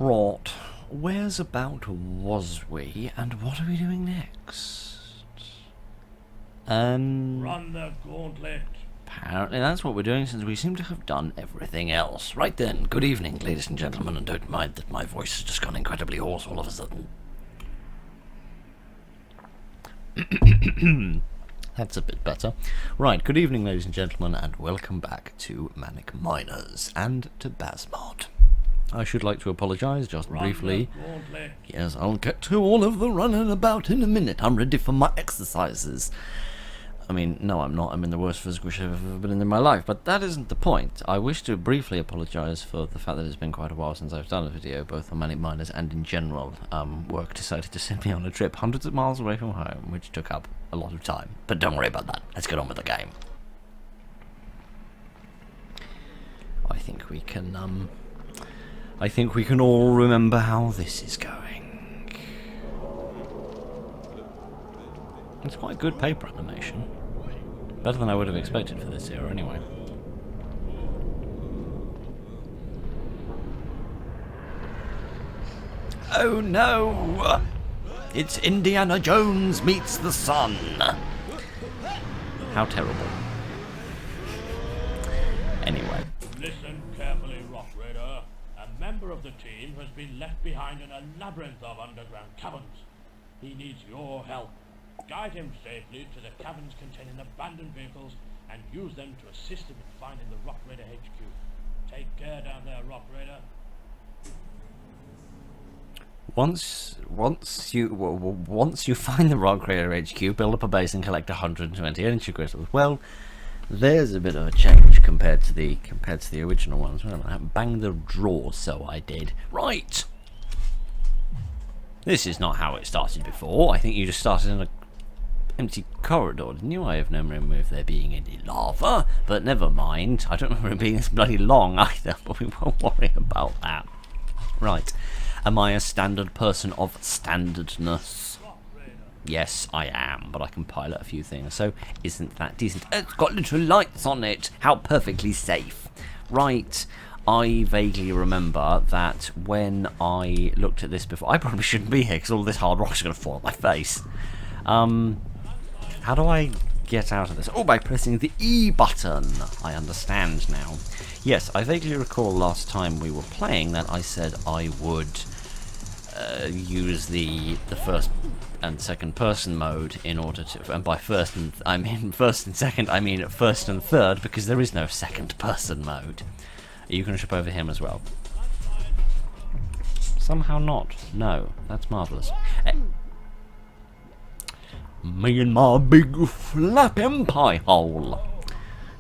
Right, where's about was we, and what are we doing next? Run the gauntlet. Apparently that's what we're doing, since we seem to have done everything else. Right then, good evening, ladies and gentlemen, and don't mind that my voice has just gone incredibly hoarse all of a sudden. That's a bit better. Right, good evening, ladies and gentlemen, and welcome back to Manic Miners and to Basmod. I should like to apologise just briefly. Yes, I'll get to all of the running about in a minute. I'm ready for my exercises. I mean, no, I'm not. I'm in the worst physical shape I've ever been in my life, but that isn't the point. I wish to briefly apologise for the fact that it's been quite a while since I've done a video, both on Manic Miners and in general. Work decided to send me on a trip hundreds of miles away from home, which took up a lot of time. But don't worry about that. Let's get on with the game. I think we can all remember how this is going. It's quite good paper animation. Better than I would have expected for this era, anyway. Oh no! It's Indiana Jones meets the sun! How terrible. Anyway. Listen carefully, Rock Raider. A member of the team has been left behind in a labyrinth of underground caverns. He needs your help. Guide him safely to the caverns containing abandoned vehicles and use them to assist him in finding the Rock Raider HQ. Take care down there, Rock Raider. Once you find the Rock Raider HQ, build up a base and collect 120 energy crystals. Well, there's a bit of a change compared to the original ones. Well, I banged the drawer, so I did. Right. This is not how it started before. I think you just started in a empty corridor, didn't you? I have no memory of there being any lava, but never mind. I don't remember it being this bloody long either, but we won't worry about that. Right. Am I a standard person of standardness? Yes, I am, but I can pilot a few things, so isn't that decent? It's got little lights on it! How perfectly safe. Right. I vaguely remember that when I looked at this before, I probably shouldn't be here because all this hard rock is going to fall on my face. How do I get out of this? Oh, by pressing the E button. I understand now. Yes, I vaguely recall last time we were playing that I said I would use the first and second person mode in order to, and by first and I mean first and second, I mean first and third, because there is no second person mode. Are you going to trip over him as well? Somehow not. No, that's marvellous. Me and my big flapping pie hole.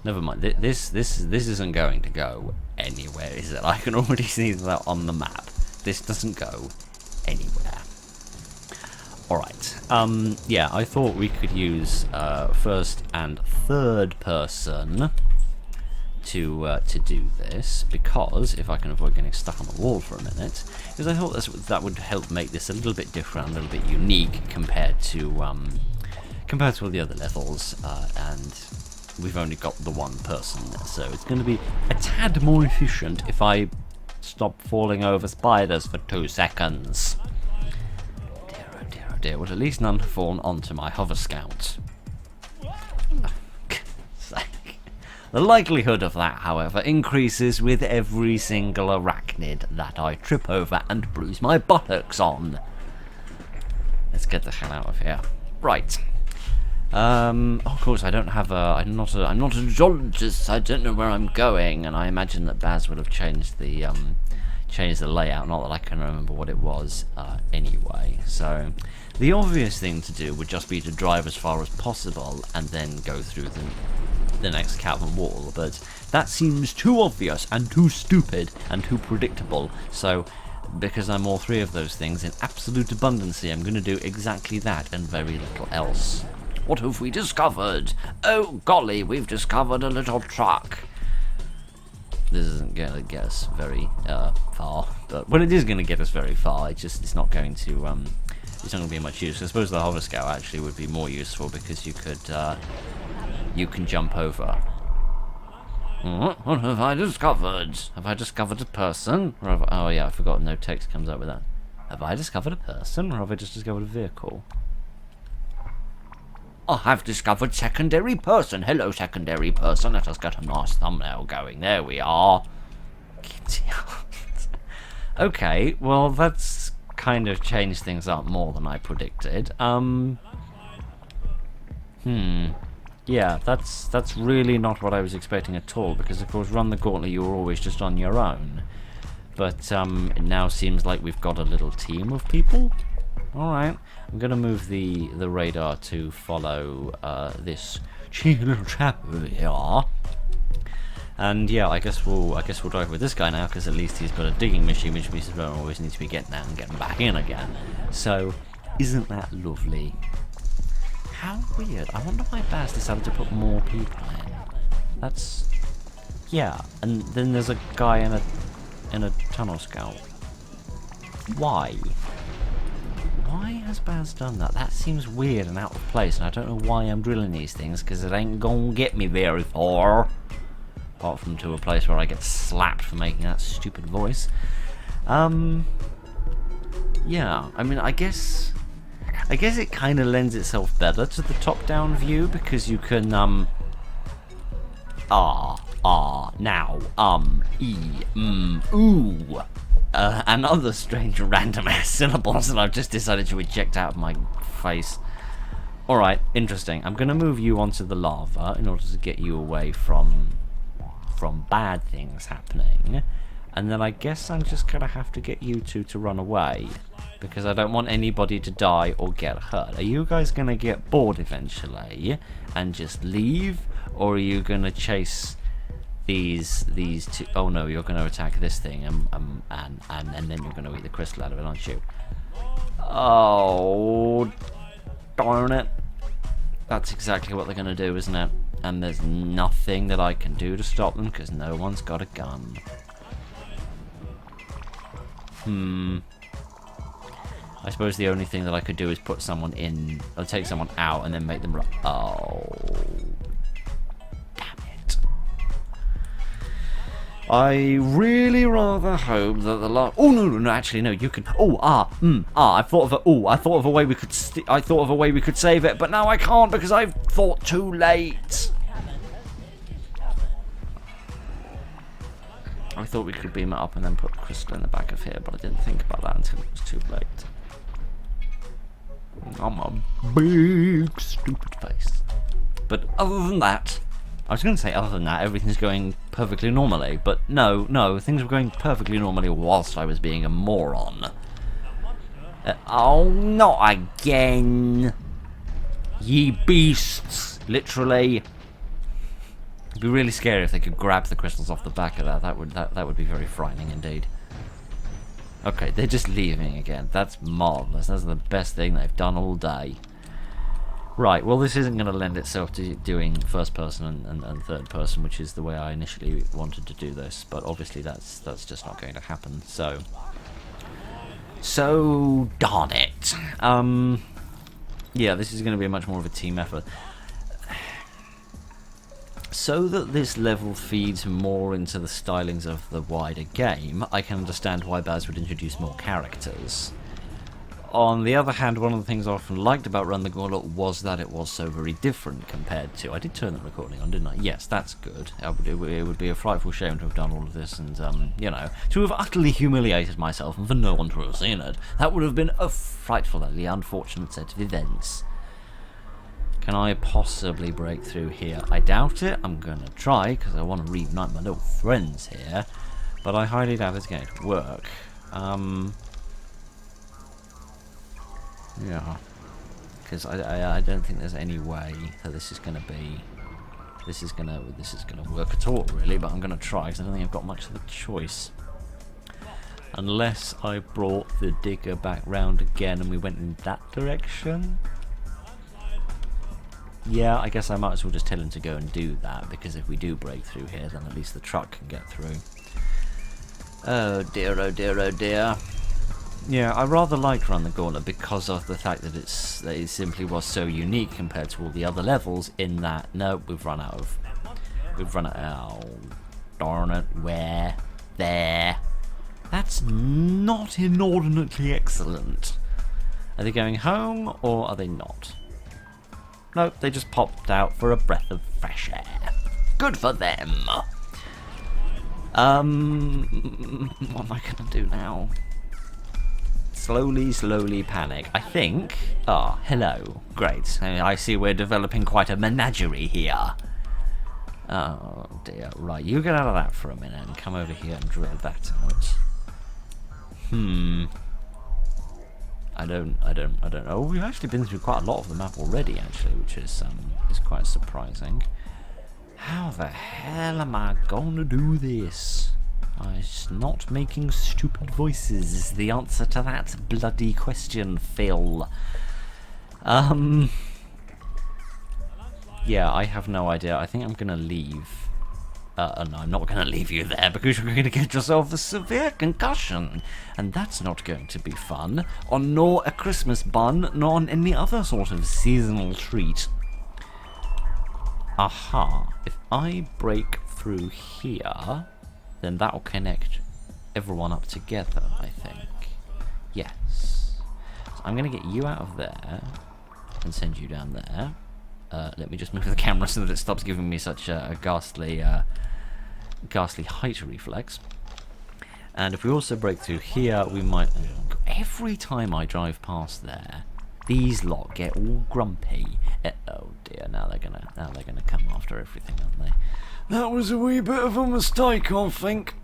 Never mind. This isn't going to go anywhere, is it? I can already see that on the map. This doesn't go anywhere. Alright. Yeah, I thought we could use first and third person to do this, because if I can avoid getting stuck on the wall for a minute, because I thought that would help make this a little bit different, a little bit unique compared to all the other levels, and we've only got the one person, so it's going to be a tad more efficient if I stop falling over spiders for 2 seconds. Dear, oh dear, oh dear. Well, at least none have fallen onto my hover scout. The likelihood of that, however, increases with every single arachnid that I trip over and bruise my buttocks on. Let's get the hell out of here. Right. Of course, I don't have I'm not a geologist. I don't know where I'm going, and I imagine that Baz would have changed the layout. Not that I can remember what it was anyway. So, the obvious thing to do would just be to drive as far as possible and then go through the next cavern wall. But that seems too obvious and too stupid and too predictable. So, because I'm all three of those things in absolute abundancy, I'm going to do exactly that and very little else. What have we discovered? Oh golly, we've discovered a little truck. This isn't going to get us very far, but well, it is going to get us very far. It's not going to be much use. I suppose the hover scout actually would be more useful because you can jump over. What have I discovered? Have I discovered a person? Or oh yeah, I forgot no text comes up with that. Have I discovered a person, or have I just discovered a vehicle? I have discovered secondary person. Hello, secondary person. Let us get a nice thumbnail going. There we are. Okay, well that's kind of changed things up more than I predicted. Yeah, that's really not what I was expecting at all, because of course Run the Gauntlet you were always just on your own. But it now seems like we've got a little team of people. Alright, I'm gonna move the radar to follow this cheeky little chap over here. And yeah, I guess we'll drive with this guy now, because at least he's got a digging machine, which means we don't always need to be getting out and getting back in again. So, isn't that lovely? How weird. I wonder why Baz decided to put more people in. That's... yeah, and then there's a guy in a tunnel scout. Why? Why has Baz done that? That seems weird and out of place, and I don't know why I'm drilling these things, because it ain't gonna get me very far. Apart from to a place where I get slapped for making that stupid voice. Yeah, I mean, I guess it kind of lends itself better to the top-down view, because you can, now, ooh, and other strange random-ass syllables that I've just decided to eject out of my face. Alright, interesting. I'm going to move you onto the lava in order to get you away from bad things happening. And then I guess I'm just going to have to get you two to run away, because I don't want anybody to die or get hurt. Are you guys going to get bored eventually and just leave? Or are you going to chase these two? Oh no, you're going to attack this thing and then you're going to eat the crystal out of it, aren't you? Oh, darn it. That's exactly what they're going to do, isn't it? And there's nothing that I can do to stop them, because no one's got a gun. I suppose the only thing that I could do is put someone in, or take someone out and then make them run. Oh, damn it. I really rather hope that the last... Oh, no, actually, no, you can... I thought of a way we could... I thought of a way we could save it, but now I can't because I've thought too late. I thought we could beam it up and then put crystal in the back of here, but I didn't think about that until it was too late. I'm a big stupid face. But other than that, I was going to say other than that, everything's going perfectly normally. But no, things were going perfectly normally whilst I was being a moron. Oh, not again. Ye beasts. Literally. It'd be really scary if they could grab the crystals off the back of that. That would be very frightening indeed. Okay, they're just leaving again. That's marvellous. That's the best thing they've done all day. Right, well this isn't going to lend itself to doing first person and third person, which is the way I initially wanted to do this, but obviously that's just not going to happen, so darn it. Yeah, this is going to be much more of a team effort. So that this level feeds more into the stylings of the wider game, I can understand why Baz would introduce more characters. On the other hand, one of the things I often liked about Run the Gauntlet was that it was so very different compared to... I did turn the recording on, didn't I? Yes, that's good. It would be a frightful shame to have done all of this and, you know, to have utterly humiliated myself and for no one to have seen it. That would have been a frightfully unfortunate set of events. Can I possibly break through here? I doubt it. I'm going to try, because I want to reunite my little friends here. But I highly doubt it's going to work. Yeah. Because I don't think there's any way that this is going to be... This is going to work at all, really. But I'm going to try, because I don't think I've got much of a choice. Unless I brought the digger back round again and we went in that direction. Yeah, I guess I might as well just tell him to go and do that, because if we do break through here, then at least the truck can get through. Oh dear, oh dear, oh dear. Yeah, I rather liked Run the Gauntlet because of the fact that it simply was so unique compared to all the other levels, in that, no, we've run out we've run it out. Darn it. Where? There. That's not inordinately excellent. Are they going home or are they not? Nope, they just popped out for a breath of fresh air. Good for them. What am I gonna do now? Slowly panic. I think... Ah, hello. Great. I see we're developing quite a menagerie here. Oh dear. Right, you get out of that for a minute and come over here and drill that out. I don't know. We've actually been through quite a lot of the map already, actually, which is quite surprising. How the hell am I gonna do this? Not making stupid voices is the answer to that bloody question, Phil. Yeah, I have no idea. I think I'm gonna leave. No, I'm not gonna leave you there because you're gonna get yourself a severe concussion, and that's not going to be fun on nor a Christmas bun, nor on any other sort of seasonal treat. Aha! If I break through here, then that will connect everyone up together, I think. Yes. So I'm going to get you out of there and send you down there. Let me just move the camera so that it stops giving me such a ghastly height reflex. And if we also break through here, we might... Every time I drive past there, these lot get all grumpy. Oh dear, now they're gonna come after everything, aren't they? That was a wee bit of a mistake, I think.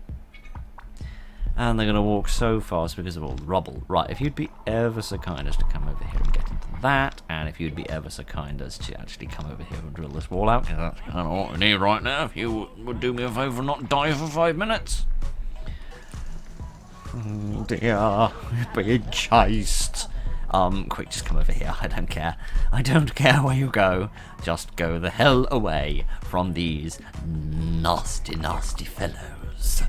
And they're going to walk so fast because of all the rubble. Right, if you'd be ever so kind as to come over here and get into that, and if you'd be ever so kind as to actually come over here and drill this wall out, because that's kind of what we need right now, if you would do me a favour and not die for 5 minutes. Oh dear, we're being chased. Quick, just come over here. I don't care. I don't care where you go. Just go the hell away from these nasty, nasty fellows.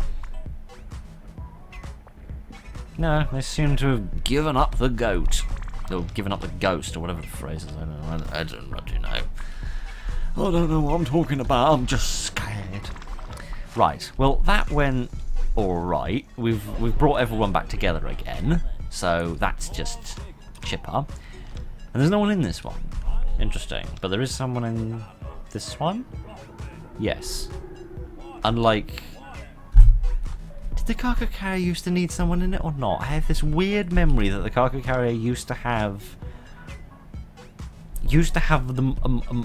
No, they seem to have given up the goat. Or given up the ghost, or whatever the phrase is. I don't bloody know. I don't know what I'm talking about. I'm just scared. Right, well, that went alright. We've brought everyone back together again. So that's just... chipper. And there's no one in this one. Interesting. But there is someone in this one? Yes. Unlike... Did the cargo carrier used to need someone in it or not? I have this weird memory that the cargo carrier used to have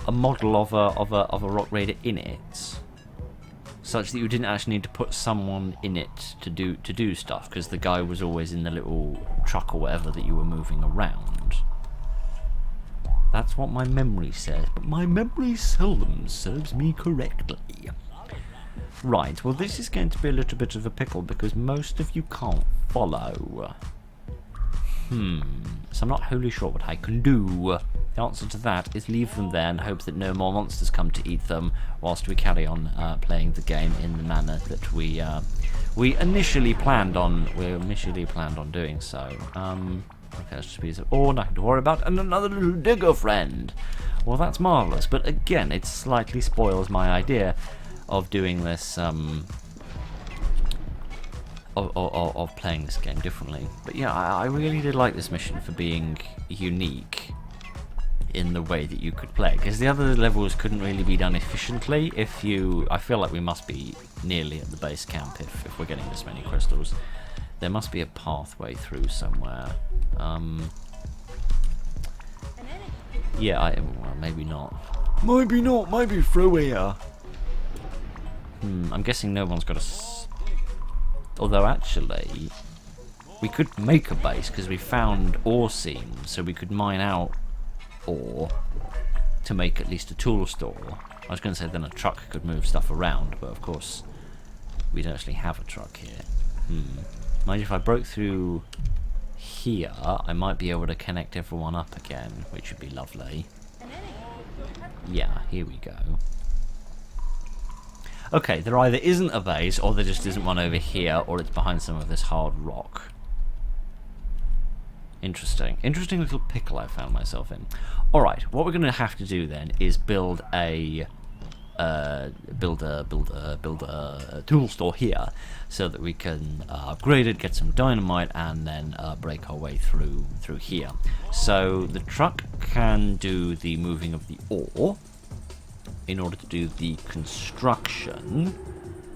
a model of a rock raider in it, such that you didn't actually need to put someone in it to do stuff, because the guy was always in the little truck or whatever that you were moving around. That's what my memory says, but my memory seldom serves me correctly. Right, well this is going to be a little bit of a pickle because most of you can't follow. So I'm not wholly sure what I can do. The answer to that is leave them there and hope that no more monsters come to eat them whilst we carry on playing the game in the manner that we initially planned on. Doing so. Okay, let's just be nothing to worry about, and another little digger friend. Well, that's marvellous, but again, it slightly spoils my idea of doing this, of playing this game differently. But yeah, I really did like this mission for being unique in the way that you could play, because the other levels couldn't really be done efficiently. I feel like we must be nearly at the base camp if we're getting this many crystals. There must be a pathway through somewhere. Yeah, well, maybe not. Maybe through here. I'm guessing no one's got although actually, we could make a base because we found ore seams, so we could mine out ore to make at least a tool store. I was going to say then a truck could move stuff around, but of course we don't actually have a truck here. Mind if I broke through here, I might be able to connect everyone up again, which would be lovely. Yeah, here we go. Okay, there either isn't a base, or there just isn't one over here, or it's behind some of this hard rock. Interesting. Interesting little pickle I found myself in. Alright, what we're going to have to do then is build a build a tool store here, so that we can upgrade it, get some dynamite, and then break our way through here. So the truck can do the moving of the ore in order to do the construction,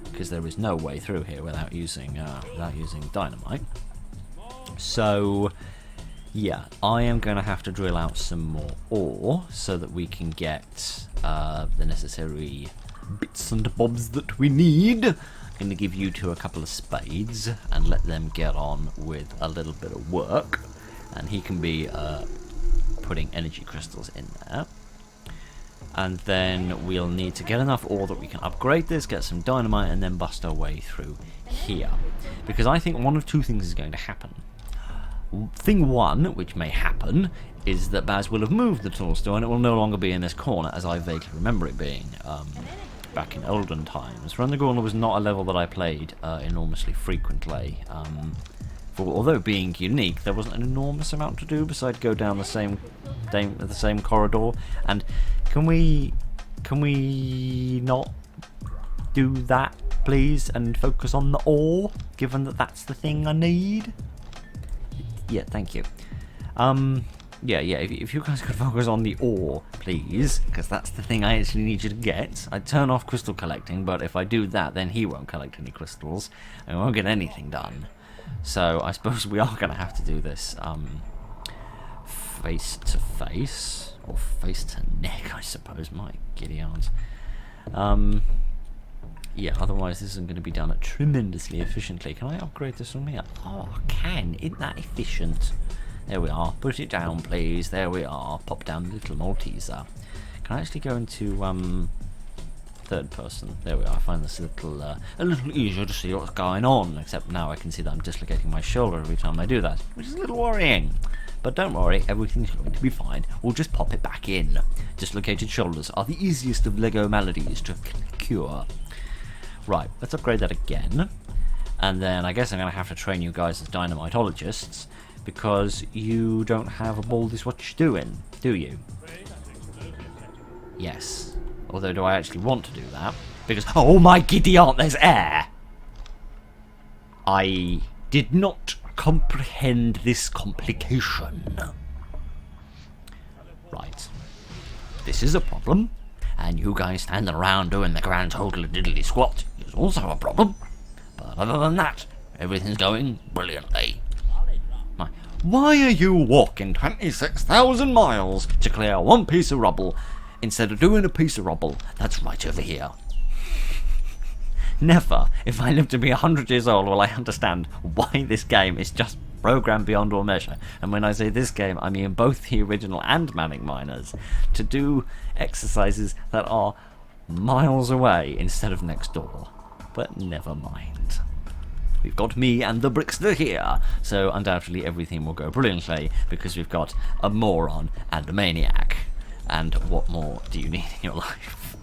because there is no way through here without using dynamite. So yeah, I am going to have to drill out some more ore so that we can get the necessary bits and bobs that we need. I'm going to give you two a couple of spades and let them get on with a little bit of work, and he can be putting energy crystals in there. And then we'll need to get enough ore that we can upgrade this, get some dynamite, and then bust our way through here. Because I think one of two things is going to happen. Thing one, which may happen, is that Baz will have moved the tool store and it will no longer be in this corner, as I vaguely remember it being back in olden times. Run the Gauntlet was not a level that I played enormously frequently. Although being unique, there wasn't an enormous amount to do besides go down the same corridor. And can we not do that, please, and focus on the ore, given that that's the thing I need? Yeah, thank you. Yeah, if you guys could focus on the ore, please, because that's the thing I actually need you to get. I'd turn off crystal collecting, but if I do that, then he won't collect any crystals, and we won't get anything done. So I suppose we are going to have to do this face to face, or face to neck, I suppose. My giddy aunt. Yeah, otherwise this isn't going to be done tremendously efficiently. Can I upgrade this from here? Oh, I can. Isn't that efficient? There we are. Put it down, please. There we are. Pop down the little Malteser. Can I actually go into third person? There we are. I find this a little easier to see what's going on. Except now I can see that I'm dislocating my shoulder every time I do that, which is a little worrying. But don't worry, everything's going to be fine. We'll just pop it back in. Dislocated shoulders are the easiest of Lego maladies to cure. Right, let's upgrade that again. And then I guess I'm going to have to train you guys as dynamitologists, because you don't have a baldies what you're doing, do you? Yes. Although, do I actually want to do that? Because, oh my giddy aunt, there's air! I did not comprehend this complication. Right. This is a problem. And you guys standing around doing the grand total diddly squat is also a problem. But other than that, everything's going brilliantly. Why are you walking 26,000 miles to clear one piece of rubble instead of doing a piece of rubble that's right over here? Never, if I live to be 100 years old, will I understand why this game is just programmed beyond all measure. And when I say this game, I mean both the original and Manic Miners, to do exercises that are miles away instead of next door. But never mind. We've got me and the Brickster here, so undoubtedly everything will go brilliantly, because we've got a moron and a maniac. And what more do you need in your life?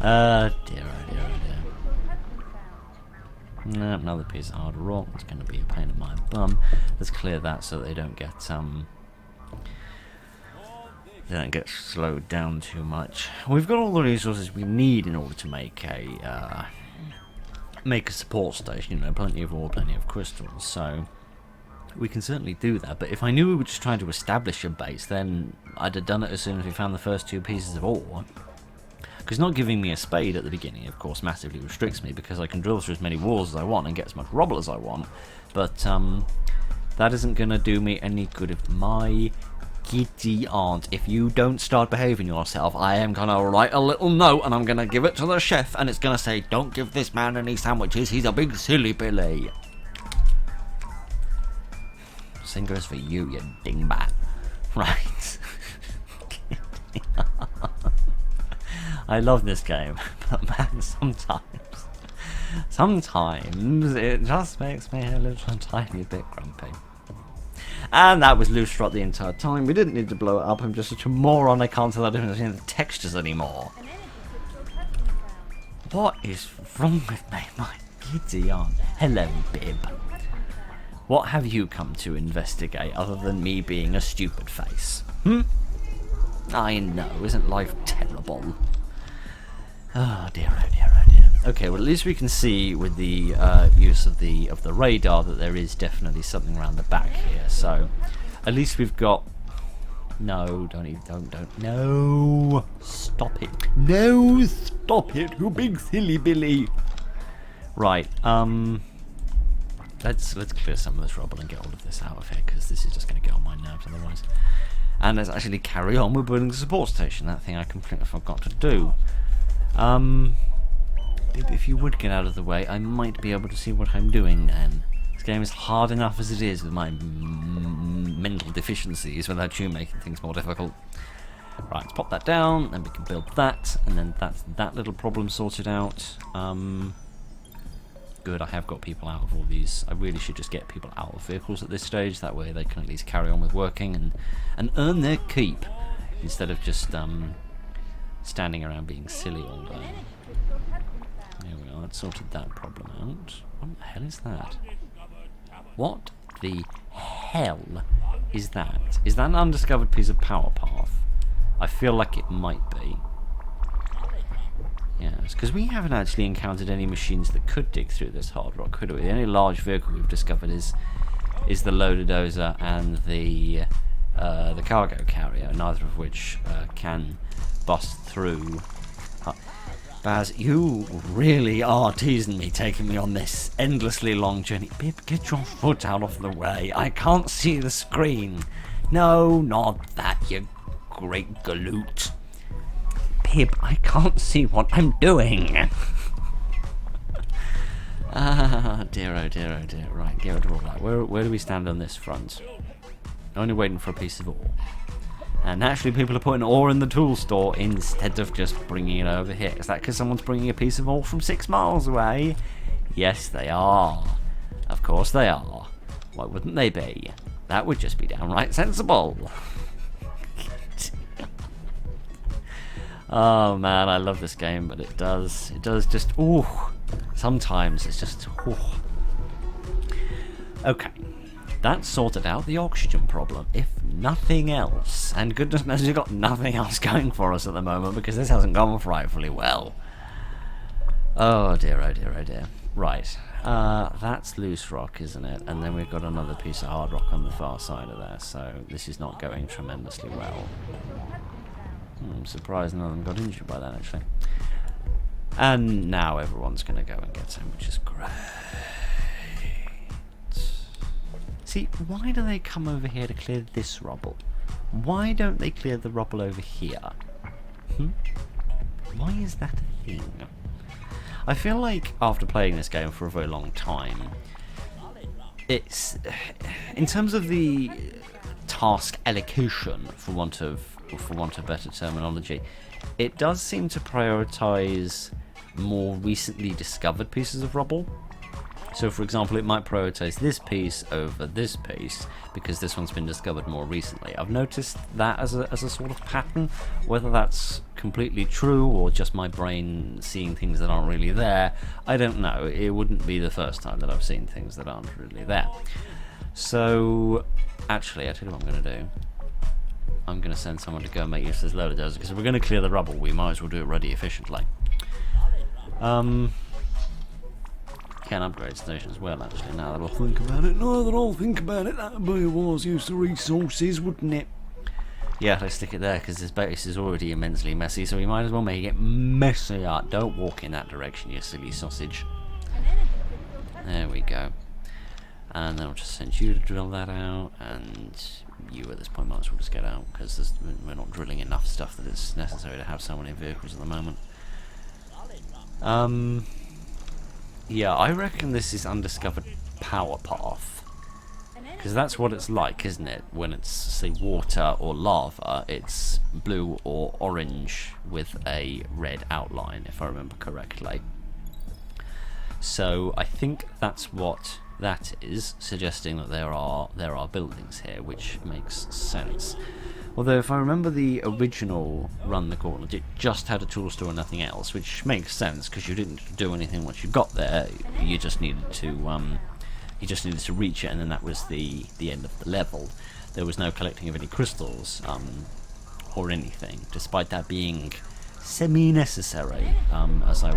Dear, oh dear, oh dear. No, another piece of hard rock. It's going to be a pain in my bum. Let's clear that so they don't get slowed down too much. We've got all the resources we need in order to make a support station. You know, plenty of ore, plenty of crystals. So we can certainly do that. But if I knew we were just trying to establish a base, then I'd have done it as soon as we found the first two pieces of ore. Because not giving me a spade at the beginning, of course, massively restricts me, because I can drill through as many walls as I want and get as much rubble as I want. But that isn't going to do me any good. If my giddy aunt, if you don't start behaving yourself, I am going to write a little note and I'm going to give it to the chef, and it's going to say, don't give this man any sandwiches, he's a big silly Billy. Same goes for you, you dingbat. Right. I love this game, but man, sometimes it just makes me a little tiny bit grumpy. And that was loose strut the entire time. We didn't need to blow it up. I'm just such a moron, I can't tell the difference between the textures anymore. What is wrong with me, my giddy aunt? Hello, Bib. What have you come to investigate other than me being a stupid face? I know, isn't life terrible? Oh dear, oh dear, oh dear. Okay, well at least we can see with the use of the radar that there is definitely something around the back here. So at least we've got. No, don't. No, stop it. No, stop it, you big silly Billy. Right. Let's clear some of this rubble and get all of this out of here, because this is just going to get on my nerves otherwise. And let's actually carry on with building the support station. That thing I completely forgot to do. If you would get out of the way, I might be able to see what I'm doing then. This game is hard enough as it is with my mental deficiencies without you making things more difficult. Right, let's pop that down, then we can build that, and then that's that little problem sorted out. Good, I have got people out of all these. I really should just get people out of vehicles at this stage, that way they can at least carry on with working and earn their keep, instead of just standing around being silly all day. There we are, that sorted that problem out. What the hell is that? What the hell is that? Is that an undiscovered piece of power path? I feel like it might be. Yes, because we haven't actually encountered any machines that could dig through this hard rock, could we? The only large vehicle we've discovered is the loader dozer and the cargo carrier, neither of which can bust through. Baz, you really are teasing me, taking me on this endlessly long journey. Bib, get your foot out of the way. I can't see the screen. No, not that, you great galoot. Pip, I can't see what I'm doing. Ah, dear, oh dear, oh dear. Right, get rid of all that. Where do we stand on this front? Only waiting for a piece of ore. And naturally people are putting ore in the tool store instead of just bringing it over here. Is that because someone's bringing a piece of ore from 6 miles away? Yes, they are. Of course they are. Why wouldn't they be? That would just be downright sensible. Oh man, I love this game, but it does just, ooh, sometimes it's just, ooh. Okay, that sorted out the oxygen problem, if nothing else. And goodness knows we've got nothing else going for us at the moment, because this hasn't gone frightfully well. Oh dear, oh dear, oh dear. Right, that's loose rock, isn't it? And then we've got another piece of hard rock on the far side of there, so this is not going tremendously well. I'm surprised none of them got injured by that, actually. And now everyone's going to go and get some, which is great. See, why do they come over here to clear this rubble? Why don't they clear the rubble over here? Why is that a thing? I feel like after playing this game for a very long time, it's, in terms of the task allocation, for want of better terminology, it does seem to prioritize more recently discovered pieces of rubble. So for example, it might prioritize this piece over this piece because this one's been discovered more recently. I've noticed that as a sort of pattern. Whether that's completely true or just my brain seeing things that aren't really there, I don't know. It wouldn't be the first time that I've seen things that aren't really there. So actually, I tell you what I'm going to do. I'm going to send someone to go and make use of this loader dozer, because if we're going to clear the rubble, we might as well do it really efficiently. Can upgrade station as well, actually, now that I'll think about it. That would be a wise use of resources, wouldn't it? Yeah, let's stick it there, because this base is already immensely messy, so we might as well make it messier. Don't walk in that direction, you silly sausage. There we go. And then I'll just send you to drill that out, and you at this point might as well just get out, because we're not drilling enough stuff that it's necessary to have so many vehicles at the moment. Yeah, I reckon this is undiscovered power path, because that's what it's like, isn't it? When it's, say, water or lava, it's blue or orange with a red outline, if I remember correctly. So I think that's what that is, suggesting that there are buildings here, which makes sense. Although if I remember the original Run the Gauntlet, it just had a tool store and nothing else, which makes sense because you didn't do anything once you got there. You just needed to reach it, and then that was the end of the level. There was no collecting of any crystals or anything, despite that being semi-necessary, as I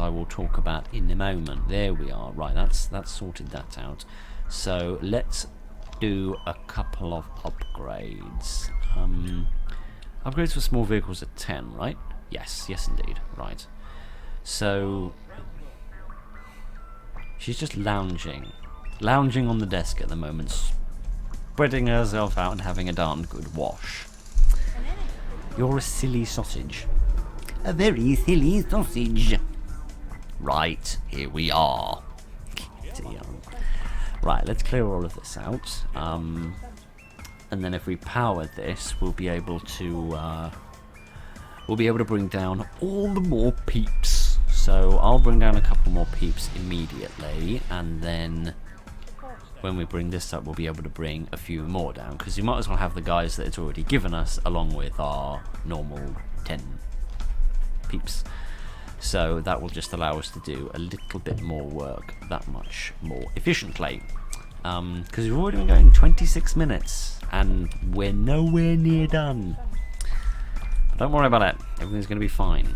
will talk about in a moment. There we are. Right, that's sorted that out. So let's do a couple of upgrades. Upgrades for small vehicles at 10, right? Yes, indeed. Right. So she's just lounging on the desk at the moment, spreading herself out and having a darn good wash. You're a silly sausage. A very silly sausage. Right, here we are. Right, let's clear all of this out. And then if we power this, we'll be able to bring down all the more peeps. So I'll bring down a couple more peeps immediately, and then when we bring this up, we'll be able to bring a few more down, because you might as well have the guys that it's already given us along with our normal 10 peeps. So that will just allow us to do a little bit more work that much more efficiently. Because we've already been going 26 minutes and we're nowhere near done. But don't worry about it, everything's going to be fine.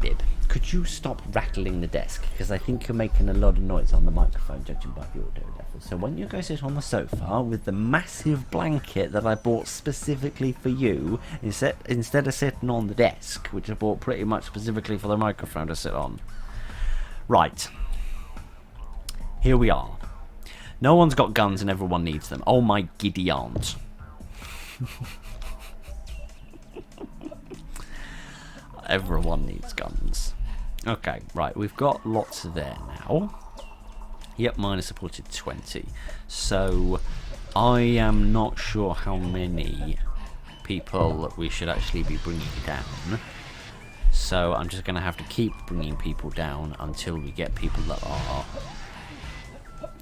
Bib, could you stop rattling the desk? Because I think you're making a lot of noise on the microphone, judging by the audio level. So when you go sit on the sofa with the massive blanket that I bought specifically for you, instead of sitting on the desk, which I bought pretty much specifically for the microphone to sit on. Right. Here we are. No one's got guns and everyone needs them. Oh my giddy aunt. Everyone needs guns. Okay, right, we've got lots there now. Yep, mine is supported 20. So, I am not sure how many people we should actually be bringing down. So, I'm just going to have to keep bringing people down until we get people that are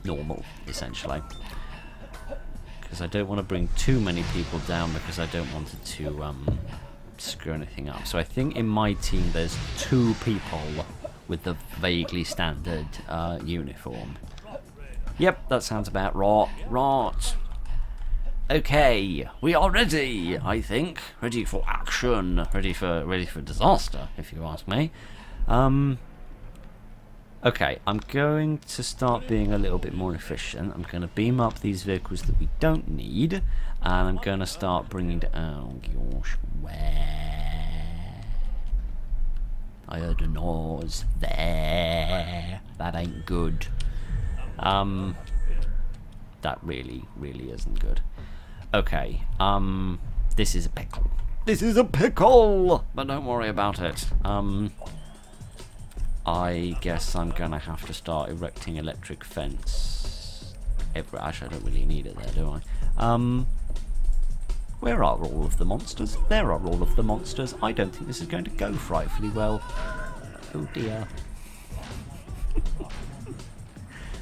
normal, essentially. Because I don't want to bring too many people down, because I don't want it to screw anything up. So I think in my team there's 2 people with the vaguely standard uniform. Yep, that sounds about right. Right. Okay, we are ready, I think. Ready for action. Ready for disaster, if you ask me. Okay, I'm going to start being a little bit more efficient. I'm going to beam up these vehicles that we don't need, and I'm going to start bringing down... Oh, gosh, where? I heard a noise there. That ain't good. That really isn't good. Okay, this is a pickle. This is a pickle! But don't worry about it. I guess I'm gonna have to start erecting electric fence. Actually, I don't really need it there, do I? Where are all of the monsters? There are all of the monsters. I don't think this is going to go frightfully well. Oh dear.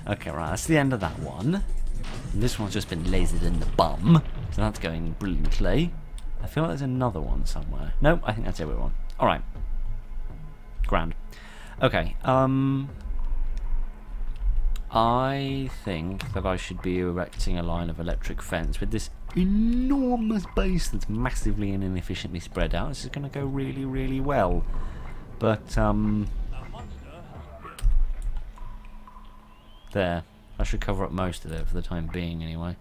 Okay, right, that's the end of that one. And this one's just been lasered in the bum, so that's going brilliantly. I feel like there's another one somewhere. Nope, I think that's everyone. Alright. Grand. Okay, I think that I should be erecting a line of electric fence with this enormous base that's massively and inefficiently spread out. This is going to go really well. But, there. I should cover up most of it for the time being, anyway.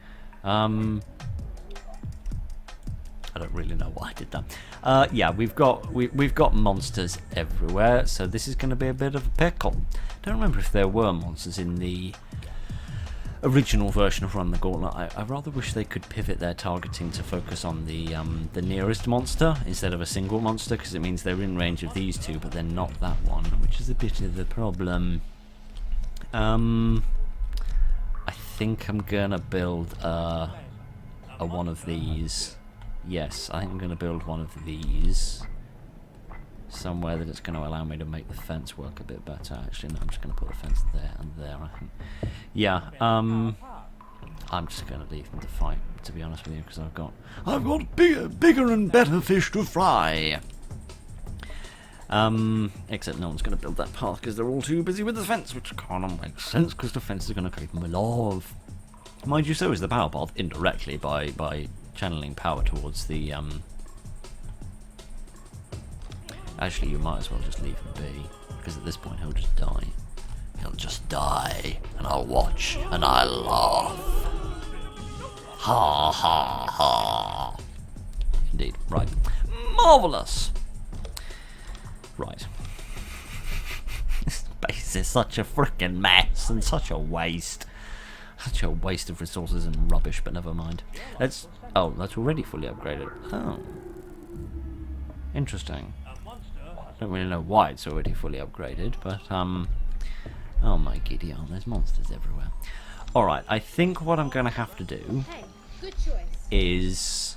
I don't really know why I did that. Yeah, we've got monsters everywhere, so this is going to be a bit of a pickle. Don't remember if there were monsters in the original version of Run the Gauntlet. I rather wish they could pivot their targeting to focus on the nearest monster instead of a single monster, because it means they're in range of these two, but they're not that one, which is a bit of the problem. I think I'm gonna build a one of these. Yes, I think I'm going to build one of these somewhere that it's going to allow me to make the fence work a bit better. Actually, no, I'm just going to put the fence there and there, I think. Yeah, I'm just going to leave them to fight, to be honest with you, because I've got bigger and better fish to fry. Except no one's going to build that path because they're all too busy with the fence, which kind of makes sense because the fence is going to keep them alive. Mind you, so is the power path indirectly by channeling power towards the Actually, you might as well just leave him be, because at this point he'll just die. He'll just die, and I'll watch, and I'll laugh. Ha ha ha. Indeed, right. Marvellous! Right. This base is such a frickin' mess, and such a waste. Such a waste of resources and rubbish, but never mind. Let's... Oh, that's already fully upgraded. Oh. Interesting. Don't really know why it's already fully upgraded, but, oh my giddy aunt, there's monsters everywhere. Alright, I think what I'm going to have to do is...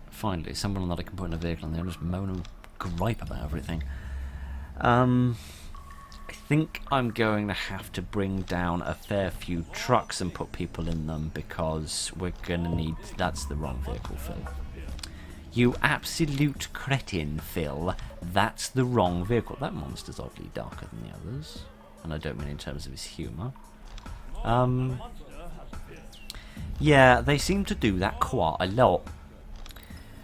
Finally, someone that I can put in a vehicle and they'll just moan and gripe about everything. I think I'm going to have to bring down a fair few trucks and put people in them, because we're going to need... That's the wrong vehicle, Phil. You absolute cretin, Phil. That's the wrong vehicle. That monster's oddly darker than the others. And I don't mean in terms of his humour. Yeah, they seem to do that quite a lot.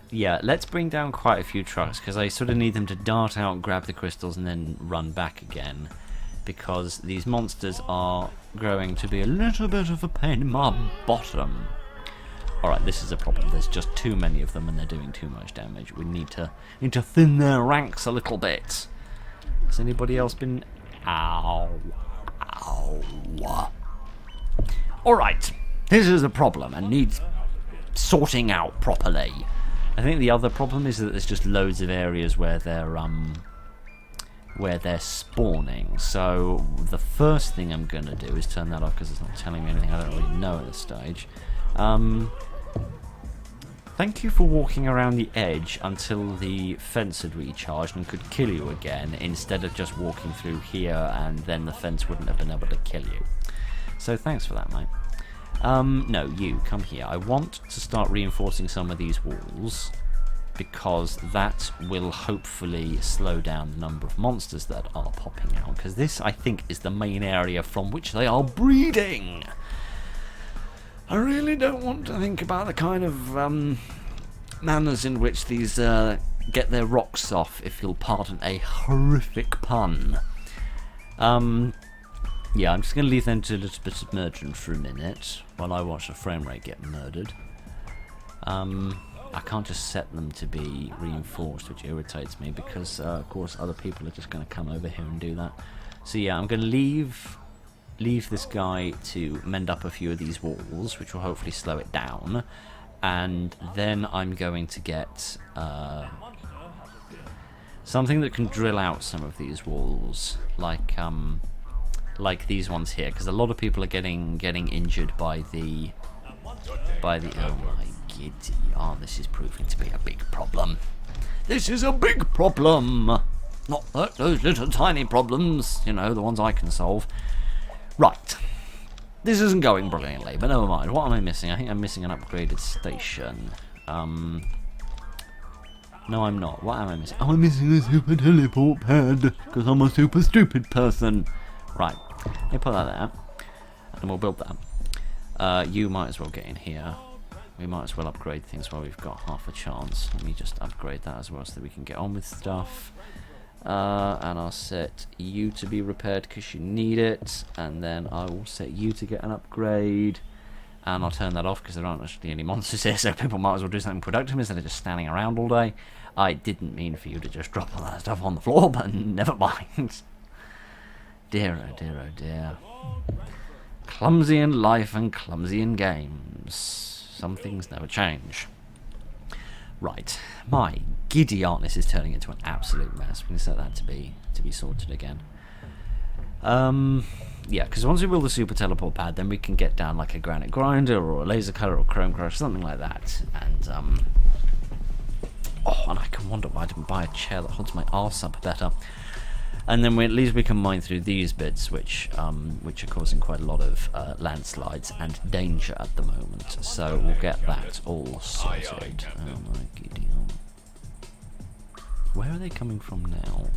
Yeah, let's bring down quite a few trucks, because I sort of need them to dart out, grab the crystals, and then run back again. Because these monsters are growing to be a little bit of a pain in my bottom. Alright, this is a problem. There's just too many of them, and they're doing too much damage. We need to thin their ranks a little bit. Has anybody else been... Ow. Ow. Alright, this is a problem, and needs sorting out properly. I think the other problem is that there's just loads of areas where they're spawning. So the first thing I'm going to do is turn that off, because it's not telling me anything I don't really know at this stage. Thank you for walking around the edge until the fence had recharged and could kill you again, instead of just walking through here and then the fence wouldn't have been able to kill you. So thanks for that, mate. No, you, come here. I want to start reinforcing some of these walls, because that will hopefully slow down the number of monsters that are popping out, because this, I think, is the main area from which they are breeding. I really don't want to think about the kind of manners in which these get their rocks off, if you'll pardon a horrific pun. Yeah, I'm just going to leave them to a little bit submergent for a minute while I watch the frame rate get murdered. I can't just set them to be reinforced, which irritates me, because of course other people are just going to come over here and do that. So yeah, I'm going to leave this guy to mend up a few of these walls, which will hopefully slow it down, and then I'm going to get something that can drill out some of these walls, like these ones here, because a lot of people are getting injured by the oh my giddy, oh, this is proving to be a big problem. This is a big problem. Not those little tiny problems, you know, the ones I can solve. Right, this isn't going brilliantly, but never mind. What am I missing? I think I'm missing an upgraded station. No, I'm not. What am I missing? Oh, I'm missing a super teleport pad, because I'm a super stupid person. Right, let me put that there, and we'll build that. You might as well get in here. We might as well upgrade things while we've got half a chance. Let me just upgrade that as well, so that we can get on with stuff. And I'll set you to be repaired because you need it, and then I will set you to get an upgrade, and I'll turn that off because there aren't actually any monsters here, so people might as well do something productive instead of just standing around all day. I didn't mean for you to just drop all that stuff on the floor, but never mind. Dear oh dear oh dear. Clumsy in life and clumsy in games. Some things never change. Right, my giddy auntness is turning into an absolute mess. We can set that to be sorted again. Yeah, because once we build the super teleport pad, then we can get down like a granite grinder or a laser cutter or chrome crush, something like that. And oh, and I can wonder why I didn't buy a chair that holds my arse up better. And then at least we can mine through these bits, which are causing quite a lot of landslides and danger at the moment. So we'll get that all sorted. Oh my giddy aunt. Where are they coming from now?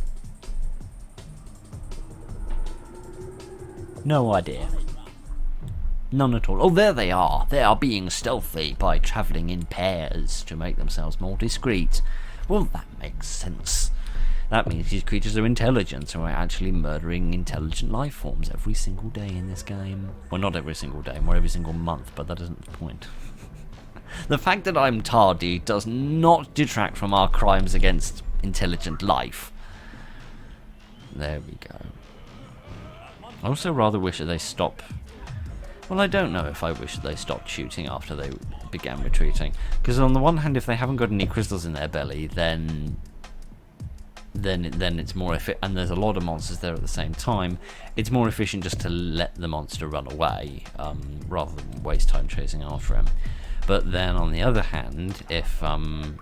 No idea. None at all. Oh, there they are. They are being stealthy by travelling in pairs to make themselves more discreet. Well, that makes sense. That means these creatures are intelligent, so we're actually murdering intelligent life forms every single day in this game. Well, not every single day, more every single month, but that isn't the point. The fact that I'm tardy does not detract from our crimes against intelligent life. There we go. I also rather wish that they stop... Well, I don't know if I wish that they stopped shooting after they began retreating. Because on the one hand, if they haven't got any crystals in their belly, then it's more efficient, and there's a lot of monsters there at the same time. It's more efficient just to let the monster run away, rather than waste time chasing after him. But then on the other hand, if in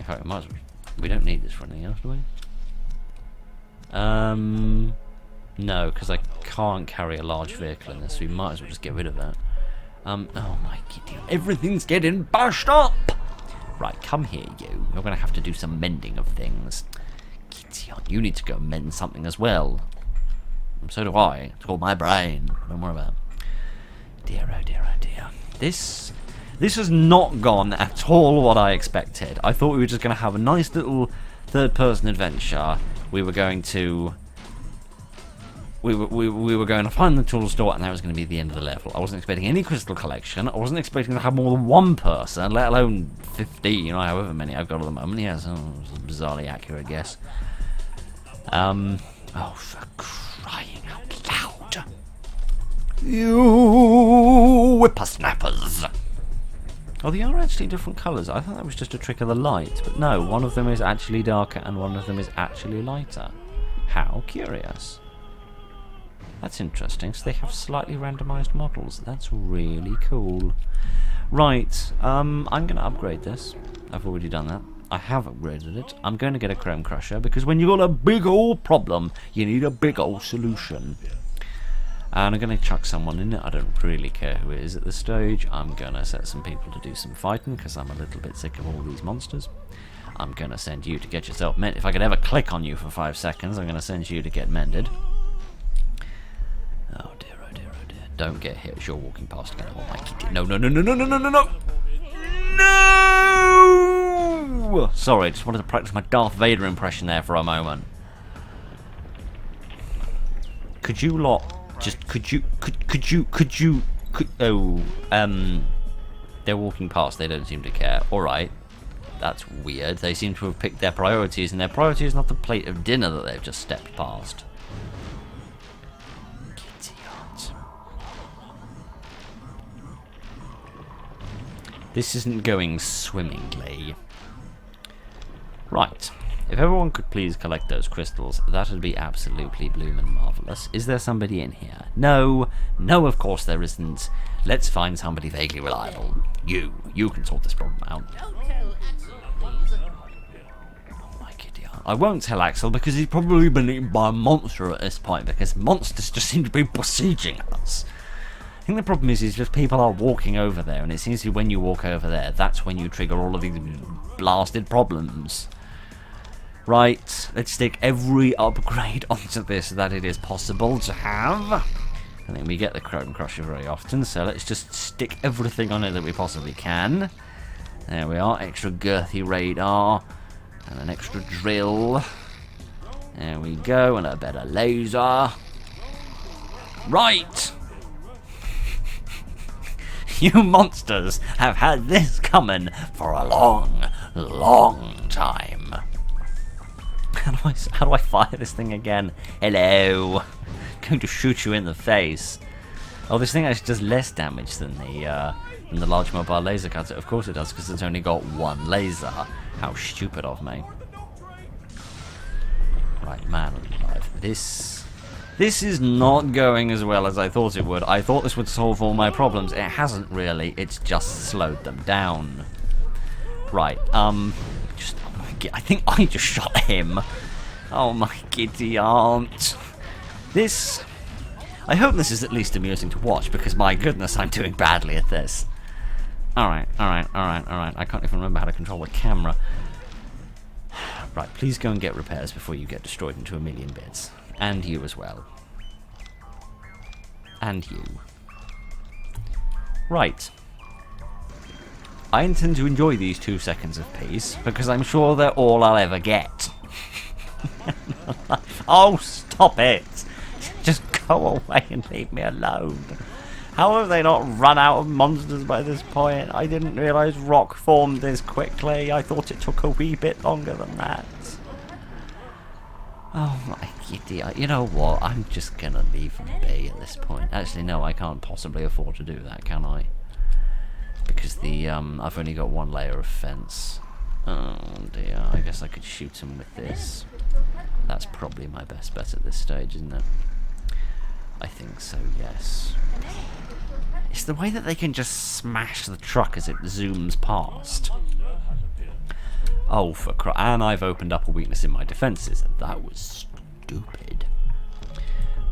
fact, we don't need this for anything else, do we? No, because I can't carry a large vehicle in this, so we might as well just get rid of that. Oh my god, everything's getting bashed up! Right, come here, you. You're going to have to do some mending of things. Gideon, you need to go mend something as well. So do I. It's called my brain. Don't worry about it. Dear, oh dear, oh dear. This has not gone at all what I expected. I thought we were just going to have a nice little third-person adventure. We were going to... We were going to find the tool store, and that was going to be the end of the level. I wasn't expecting any crystal collection. I wasn't expecting to have more than one person, let alone 15, or however many I've got at the moment. Yeah, so it's a bizarrely accurate guess. Oh, for crying out loud. You whippersnappers. Oh, they are actually different colours. I thought that was just a trick of the light. But no, one of them is actually darker, and one of them is actually lighter. How curious. That's interesting. So they have slightly randomised models. That's really cool. Right, I'm going to upgrade this. I've already done that. I have upgraded it. I'm going to get a Chrome Crusher, because when you've got a big old problem, you need a big old solution. And I'm going to chuck someone in it. I don't really care who it is at this stage. I'm going to set some people to do some fighting, because I'm a little bit sick of all these monsters. I'm going to send you to get yourself mended. If I could ever click on you for 5 seconds, I'm going to send you to get mended. Oh dear, oh dear, oh dear. Don't get hit as you're walking past again. Oh my god. No, no, no, no, no, no, no, no, no! No! Sorry, I just wanted to practice my Darth Vader impression there for a moment. Could you lot just, they're walking past, they don't seem to care. Alright. That's weird. They seem to have picked their priorities, and their priority is not the plate of dinner that they've just stepped past. This isn't going swimmingly. Right. If everyone could please collect those crystals, that would be absolutely bloomin' marvellous. Is there somebody in here? No. No, of course there isn't. Let's find somebody vaguely reliable. You can sort this problem out. Don't tell Axel, please. Oh my Gideon. I won't tell Axel, because he's probably been eaten by a monster at this point, because monsters just seem to be besieging us. I think the problem is just people are walking over there, and it seems to be when you walk over there, that's when you trigger all of these blasted problems. Right, let's stick every upgrade onto this that it is possible to have. I think we get the Chrome Crusher very often, so let's just stick everything on it that we possibly can. There we are, extra girthy radar, and an extra drill. There we go, and a better laser. Right! You monsters have had this coming for a long, long time. How do I fire this thing again? Hello. I'm going to shoot you in the face. Oh, this thing actually does less damage than the large mobile laser cutter. Of course it does, because it's only got one laser. How stupid of me. Right, man alive. This is not going as well as I thought it would. I thought this would solve all my problems. It hasn't really. It's just slowed them down. Right, I think I just shot him. Oh my giddy aunt. I hope this is at least amusing to watch, because my goodness, I'm doing badly at this. Alright. I can't even remember how to control the camera. Right, please go and get repairs before you get destroyed into a million bits. And you as well. And you. Right. I intend to enjoy these 2 seconds of peace, because I'm sure they're all I'll ever get. Oh, stop it! Just go away and leave me alone. How have they not run out of monsters by this point? I didn't realise rock formed this quickly. I thought it took a wee bit longer than that. Oh my idiot. You know what? I'm just gonna leave them be at this point. Actually, no, I can't possibly afford to do that, can I? Because the I've only got one layer of fence. Oh dear, I guess I could shoot him with this. That's probably my best bet at this stage, isn't it? I think so, yes. It's the way that they can just smash the truck as it zooms past. Oh, for Christ. And I've opened up a weakness in my defences. That was stupid.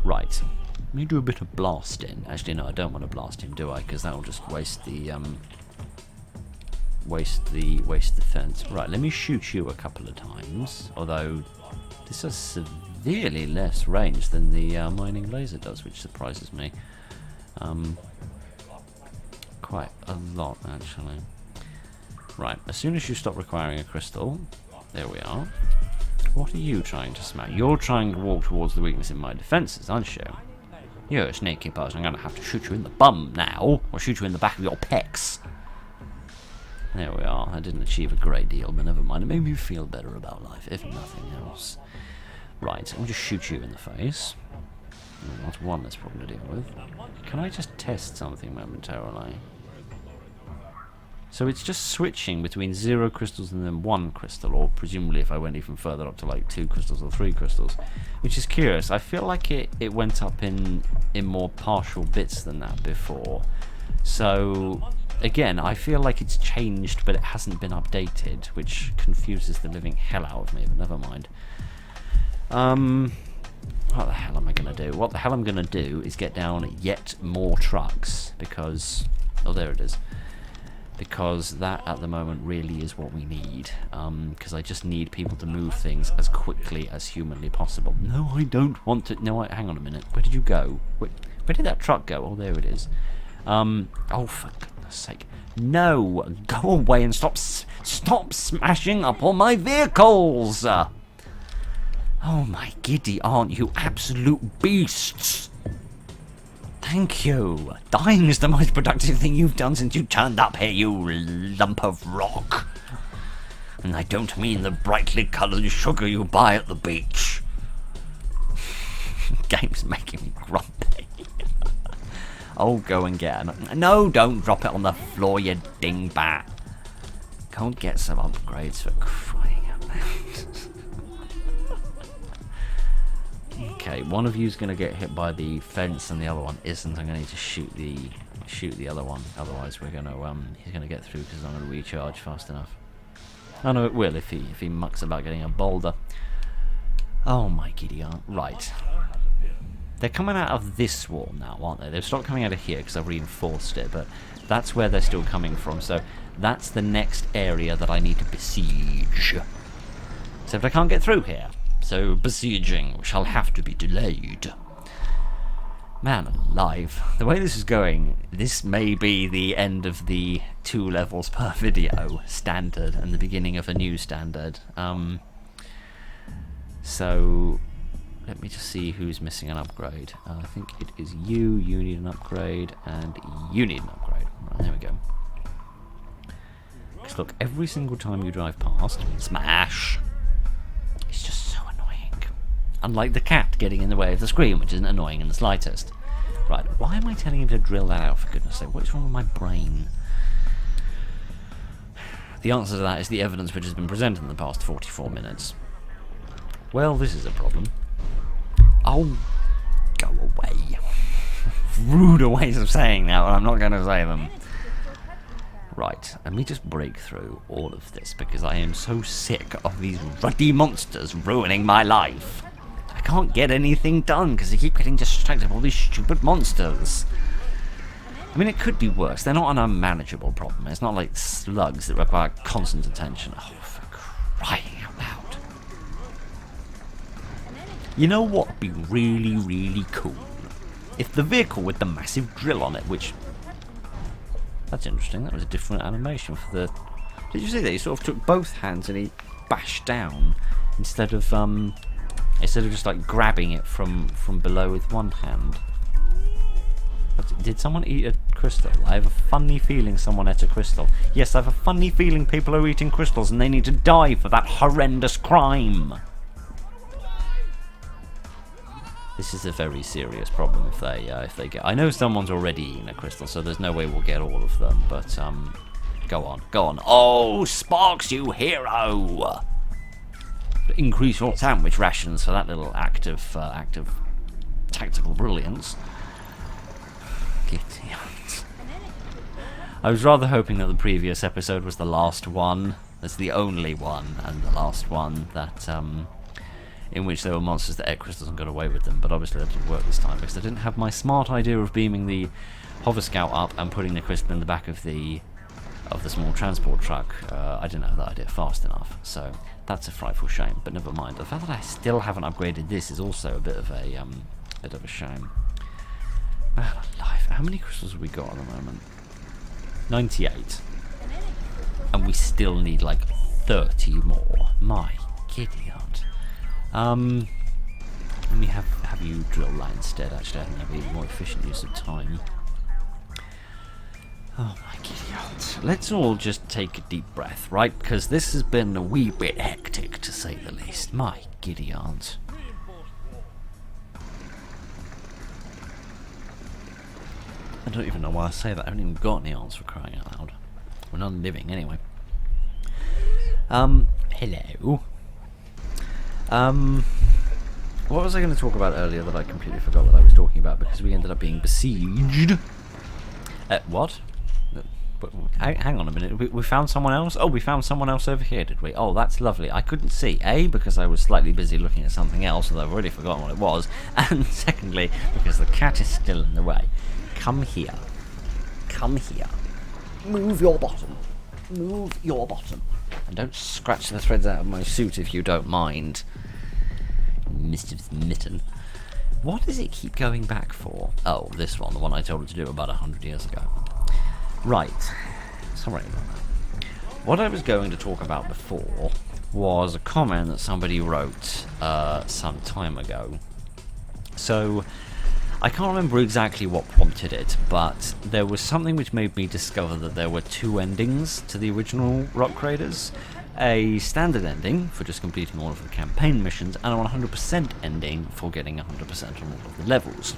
Right. Let me do a bit of blasting. Actually, no, I don't want to blast him, do I? Because that will just waste the fence. Right, let me shoot you a couple of times. Although this has severely less range than the mining laser does, which surprises me. Quite a lot, actually. Right, as soon as you stop requiring a crystal, there we are. What are you trying to smash? You're trying to walk towards the weakness in my defences, aren't you? You're a sneaky person. I'm going to have to shoot you in the bum now, or shoot you in the back of your pecs. There we are. I didn't achieve a great deal, but never mind. It made me feel better about life, if nothing else. Right, I'll just shoot you in the face. That's one less problem to deal with. Can I just test something momentarily? So it's just switching between 0 crystals and then 1 crystal, or presumably if I went even further up to like 2 crystals or 3 crystals, which is curious. I feel like it went up in more partial bits than that before. So again, I feel like it's changed, but it hasn't been updated, which confuses the living hell out of me, but never mind. What the hell am I going to do? What the hell I'm going to do is get down yet more trucks, because... oh, there it is. Because that, at the moment, really is what we need. Because I just need people to move things as quickly as humanly possible. No, I don't want to... no, hang on a minute. Where did you go? Where did that truck go? Oh, there it is. Oh, for goodness sake. No! Go away and stop smashing up all my vehicles! Oh my giddy, aren't you absolute beasts? Thank you. Dying is the most productive thing you've done since you turned up here, you lump of rock. And I don't mean the brightly coloured sugar you buy at the beach. Game's making me grumpy. Oh, go and get an... no, don't drop it on the floor, you dingbat. Go and get some upgrades for crying out loud. Okay, one of you's going to get hit by the fence and the other one isn't. I'm going to need to shoot the other one. Otherwise, we're going to he's going to get through because I'm going to recharge fast enough. Oh no, it will if he mucks about getting a boulder. Oh my giddy aunt. Right. They're coming out of this wall now, aren't they? They've stopped coming out of here because I've reinforced it, but that's where they're still coming from. So that's the next area that I need to besiege. Except I can't get through here. So besieging shall have to be delayed. Man alive. The way this is going, this may be the end of the 2 levels per video standard and the beginning of a new standard. So let me just see who's missing an upgrade. I think it is you. You need an upgrade, and you need an upgrade. Right, there we go. Because look, every single time you drive past, smash. It's just so annoying. Unlike the cat getting in the way of the screen, which isn't annoying in the slightest. Right, why am I telling him to drill that out, for goodness sake? What's wrong with my brain? The answer to that is the evidence which has been presented in the past 44 minutes. Well, this is a problem. Oh, go away. Ruder ways of saying that, but I'm not going to say them. Right, let me just break through all of this, because I am so sick of these ruddy monsters ruining my life. I can't get anything done, because I keep getting distracted by all these stupid monsters. I mean, it could be worse. They're not an unmanageable problem. It's not like slugs that require constant attention. Oh, for crying out loud. You know what would be really, really cool? If the vehicle with the massive drill on it, which... that's interesting. That was a different animation for the... did you see that? He sort of took both hands and he bashed down. instead of just like grabbing it from below with one hand. Did someone eat a crystal? I have a funny feeling someone ate a crystal. Yes, I have a funny feeling people are eating crystals and they need to die for that horrendous crime. This is a very serious problem if they get... I know someone's already eaten a crystal, so there's no way we'll get all of them, but go on. Oh, Sparks, you hero! Increase your sandwich rations for that little act of tactical brilliance. I was rather hoping that the previous episode was the last one. That's the only one, and the last one that in which there were monsters that ate crystals and got away with them. But obviously that didn't work this time because I didn't have my smart idea of beaming the hover scout up and putting the crystal in the back of the small transport truck. I didn't have that idea fast enough, so that's a frightful shame. But never mind. The fact that I still haven't upgraded this is also a bit of a shame. Man alive, how many crystals have we got at the moment? 98. And we still need like 30 more. My giddy aunt. Let me have you drill that instead. Actually, I think that'd be a more efficient use of time. Oh my giddy aunt. Let's all just take a deep breath, right? Because this has been a wee bit hectic, to say the least. My giddy aunt. I don't even know why I say that. I haven't even got any aunts for crying out loud. We're not living anyway. Hello. What was I going to talk about earlier that I completely forgot that I was talking about because we ended up being besieged? What? Hang on a minute. We found someone else? Oh, we found someone else over here, did we? Oh, that's lovely. I couldn't see. A, because I was slightly busy looking at something else, although I've already forgotten what it was. And secondly, because the cat is still in the way. Come here. Come here. Move your bottom. Move your bottom. And don't scratch the threads out of my suit if you don't mind. Mischief's mitten. What does it keep going back for? Oh, this one. The one I told it to do about 100 years ago. Right. Sorry about that. What I was going to talk about before was a comment that somebody wrote some time ago. So... I can't remember exactly what prompted it, but there was something which made me discover that there were two endings to the original Rock Raiders. A standard ending for just completing all of the campaign missions, and a 100% ending for getting 100% on all of the levels.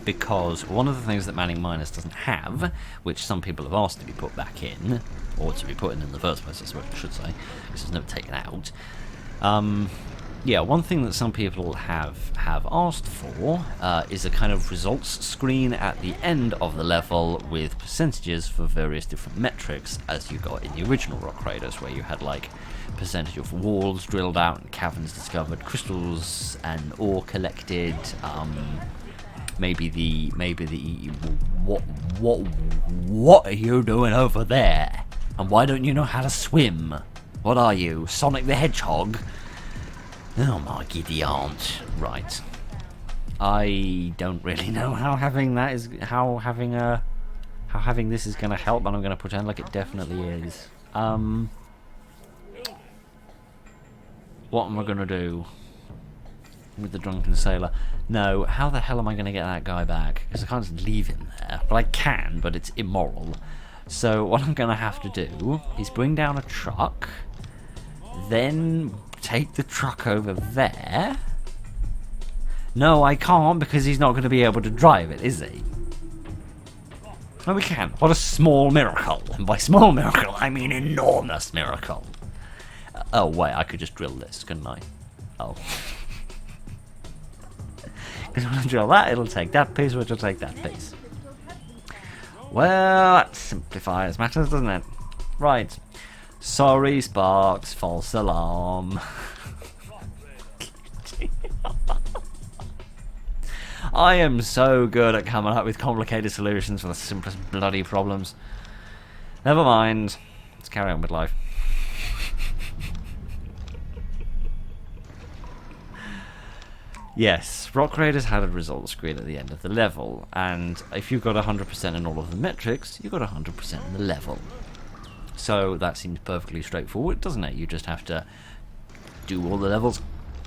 Because one of the things that Manic Minus doesn't have, which some people have asked to be put back in, or to be put in the first place, I should say, because it's never taken out. Yeah, one thing that some people have asked for is a kind of results screen at the end of the level with percentages for various different metrics, as you got in the original Rock Raiders, where you had like percentage of walls drilled out and caverns discovered, crystals and ore collected. Maybe the what are you doing over there? And why don't you know how to swim? What are you, Sonic the Hedgehog? Oh my giddy aunt. Right. I don't really know how having this is gonna help, but I'm gonna pretend like it definitely is. What am I gonna do with the drunken sailor? No, how the hell am I gonna get that guy back? Because I can't just leave him there. But I can, but it's immoral. So what I'm gonna have to do is bring down a truck, then take the truck over there. No, I can't, because he's not going to be able to drive it, is he? No, we can. What a small miracle. And by small miracle, I mean enormous miracle. Oh, wait, I could just drill this, couldn't I? Oh. Because when I drill that, it'll take that piece, which will take that piece. Well, that simplifies matters, doesn't it? Right. Sorry, Sparks. False alarm. I am so good at coming up with complicated solutions for the simplest bloody problems. Never mind. Let's carry on with life. Yes, Rock Raiders had a results screen at the end of the level, and if you got 100% in all of the metrics, you got 100% in the level. So that seems perfectly straightforward, doesn't it? You just have to do all the levels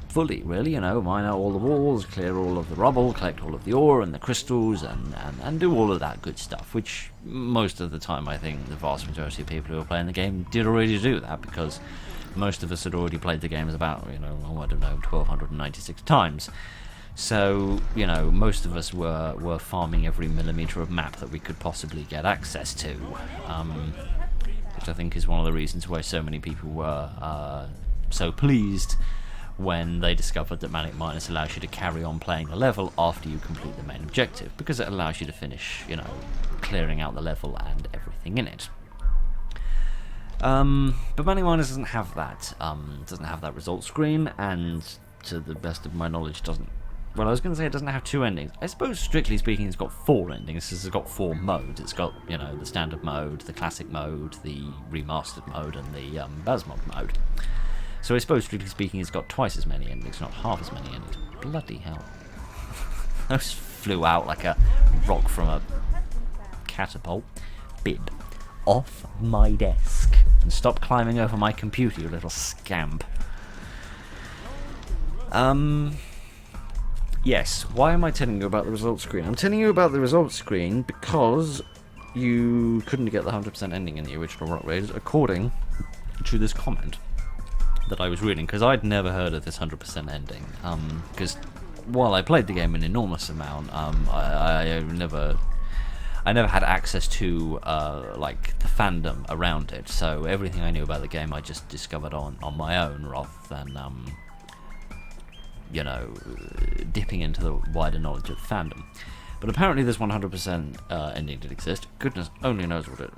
fully, really, you know, mine out all the walls, clear all of the rubble, collect all of the ore and the crystals, and do all of that good stuff, which most of the time I think the vast majority of people who are playing the game did already do that, because most of us had already played the game about, you know, I don't know, 1296 times. So, you know, most of us were farming every millimetre of map that we could possibly get access to, which I think is one of the reasons why so many people were so pleased when they discovered that Manic Minus allows you to carry on playing the level after you complete the main objective, because it allows you to finish, you know, clearing out the level and everything in it. But Manic Minus doesn't have that. Doesn't have that result screen, and to the best of my knowledge, doesn't. Well, I was going to say it doesn't have 2 endings. I suppose, strictly speaking, it's got 4 endings. It's got 4 modes. It's got, you know, the standard mode, the classic mode, the remastered mode, and the Basmod mode. So I suppose, strictly speaking, it's got twice as many endings, not half as many endings. Bloody hell. Those flew out like a rock from a catapult. Bib, off my desk. And stop climbing over my computer, you little scamp. Yes, why am I telling you about the results screen? I'm telling you about the results screen because you couldn't get the 100% ending in the original Rock Raiders, according to this comment that I was reading, because I'd never heard of this 100% ending. Because while I played the game an enormous amount, I never had access to like the fandom around it. So everything I knew about the game, I just discovered on my own, rather than you know, dipping into the wider knowledge of the fandom. But apparently this 100% ending did exist. Goodness only knows what it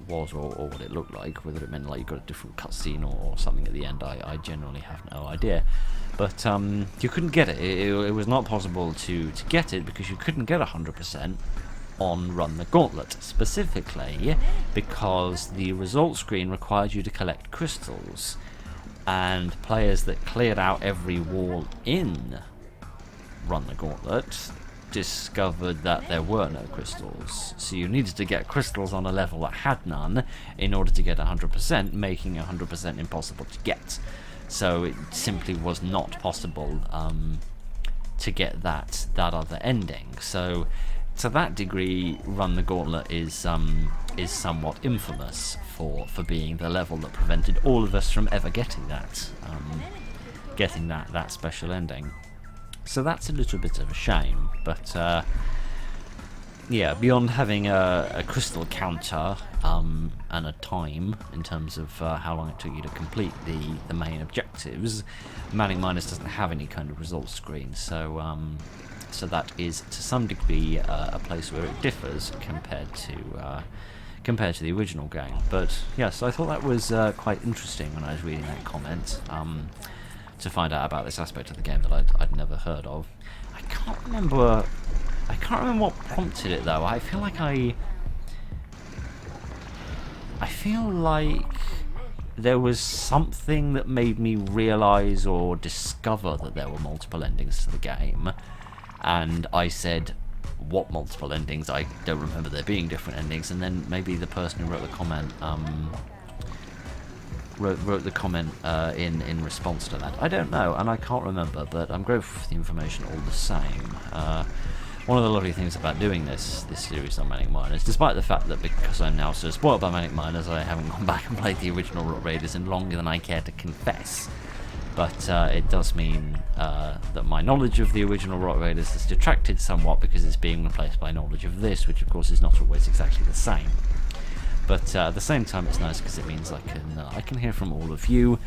was or what it looked like, whether it meant like you got a different cutscene or something at the end. I generally have no idea. But you couldn't get it. It was not possible to get it because you couldn't get 100% on Run the Gauntlet, specifically because the result screen required you to collect crystals, and players that cleared out every wall in Run the Gauntlet discovered that there were no crystals. So you needed to get crystals on a level that had none in order to get 100%, making 100% impossible to get. So it simply was not possible to get that other ending. So to that degree, Run the Gauntlet is somewhat infamous for being the level that prevented all of us from ever getting that special ending. So that's a little bit of a shame, but yeah, beyond having a crystal counter and a time in terms of how long it took you to complete the main objectives, Manic Minus doesn't have any kind of results screen, so that is to some degree a place where it differs compared to the original game. But yes, I thought that was quite interesting when I was reading that comment, to find out about this aspect of the game that I'd never heard of. I can't remember what prompted it though. I feel like there was something that made me realise or discover that there were multiple endings to the game, and I said, what multiple endings? I don't remember there being different endings. And then maybe the person who wrote the comment wrote the comment in response to that. I don't know, and I can't remember, but I'm grateful for the information all the same. One of the lovely things about doing this series on Manic Miners, despite the fact that because I'm now so spoiled by Manic Miners, I haven't gone back and played the original Rock Raiders in longer than I care to confess. But it does mean that my knowledge of the original Rock Raiders has detracted somewhat because it's being replaced by knowledge of this, which of course is not always exactly the same. But at the same time, it's nice because it means I can hear from all of you,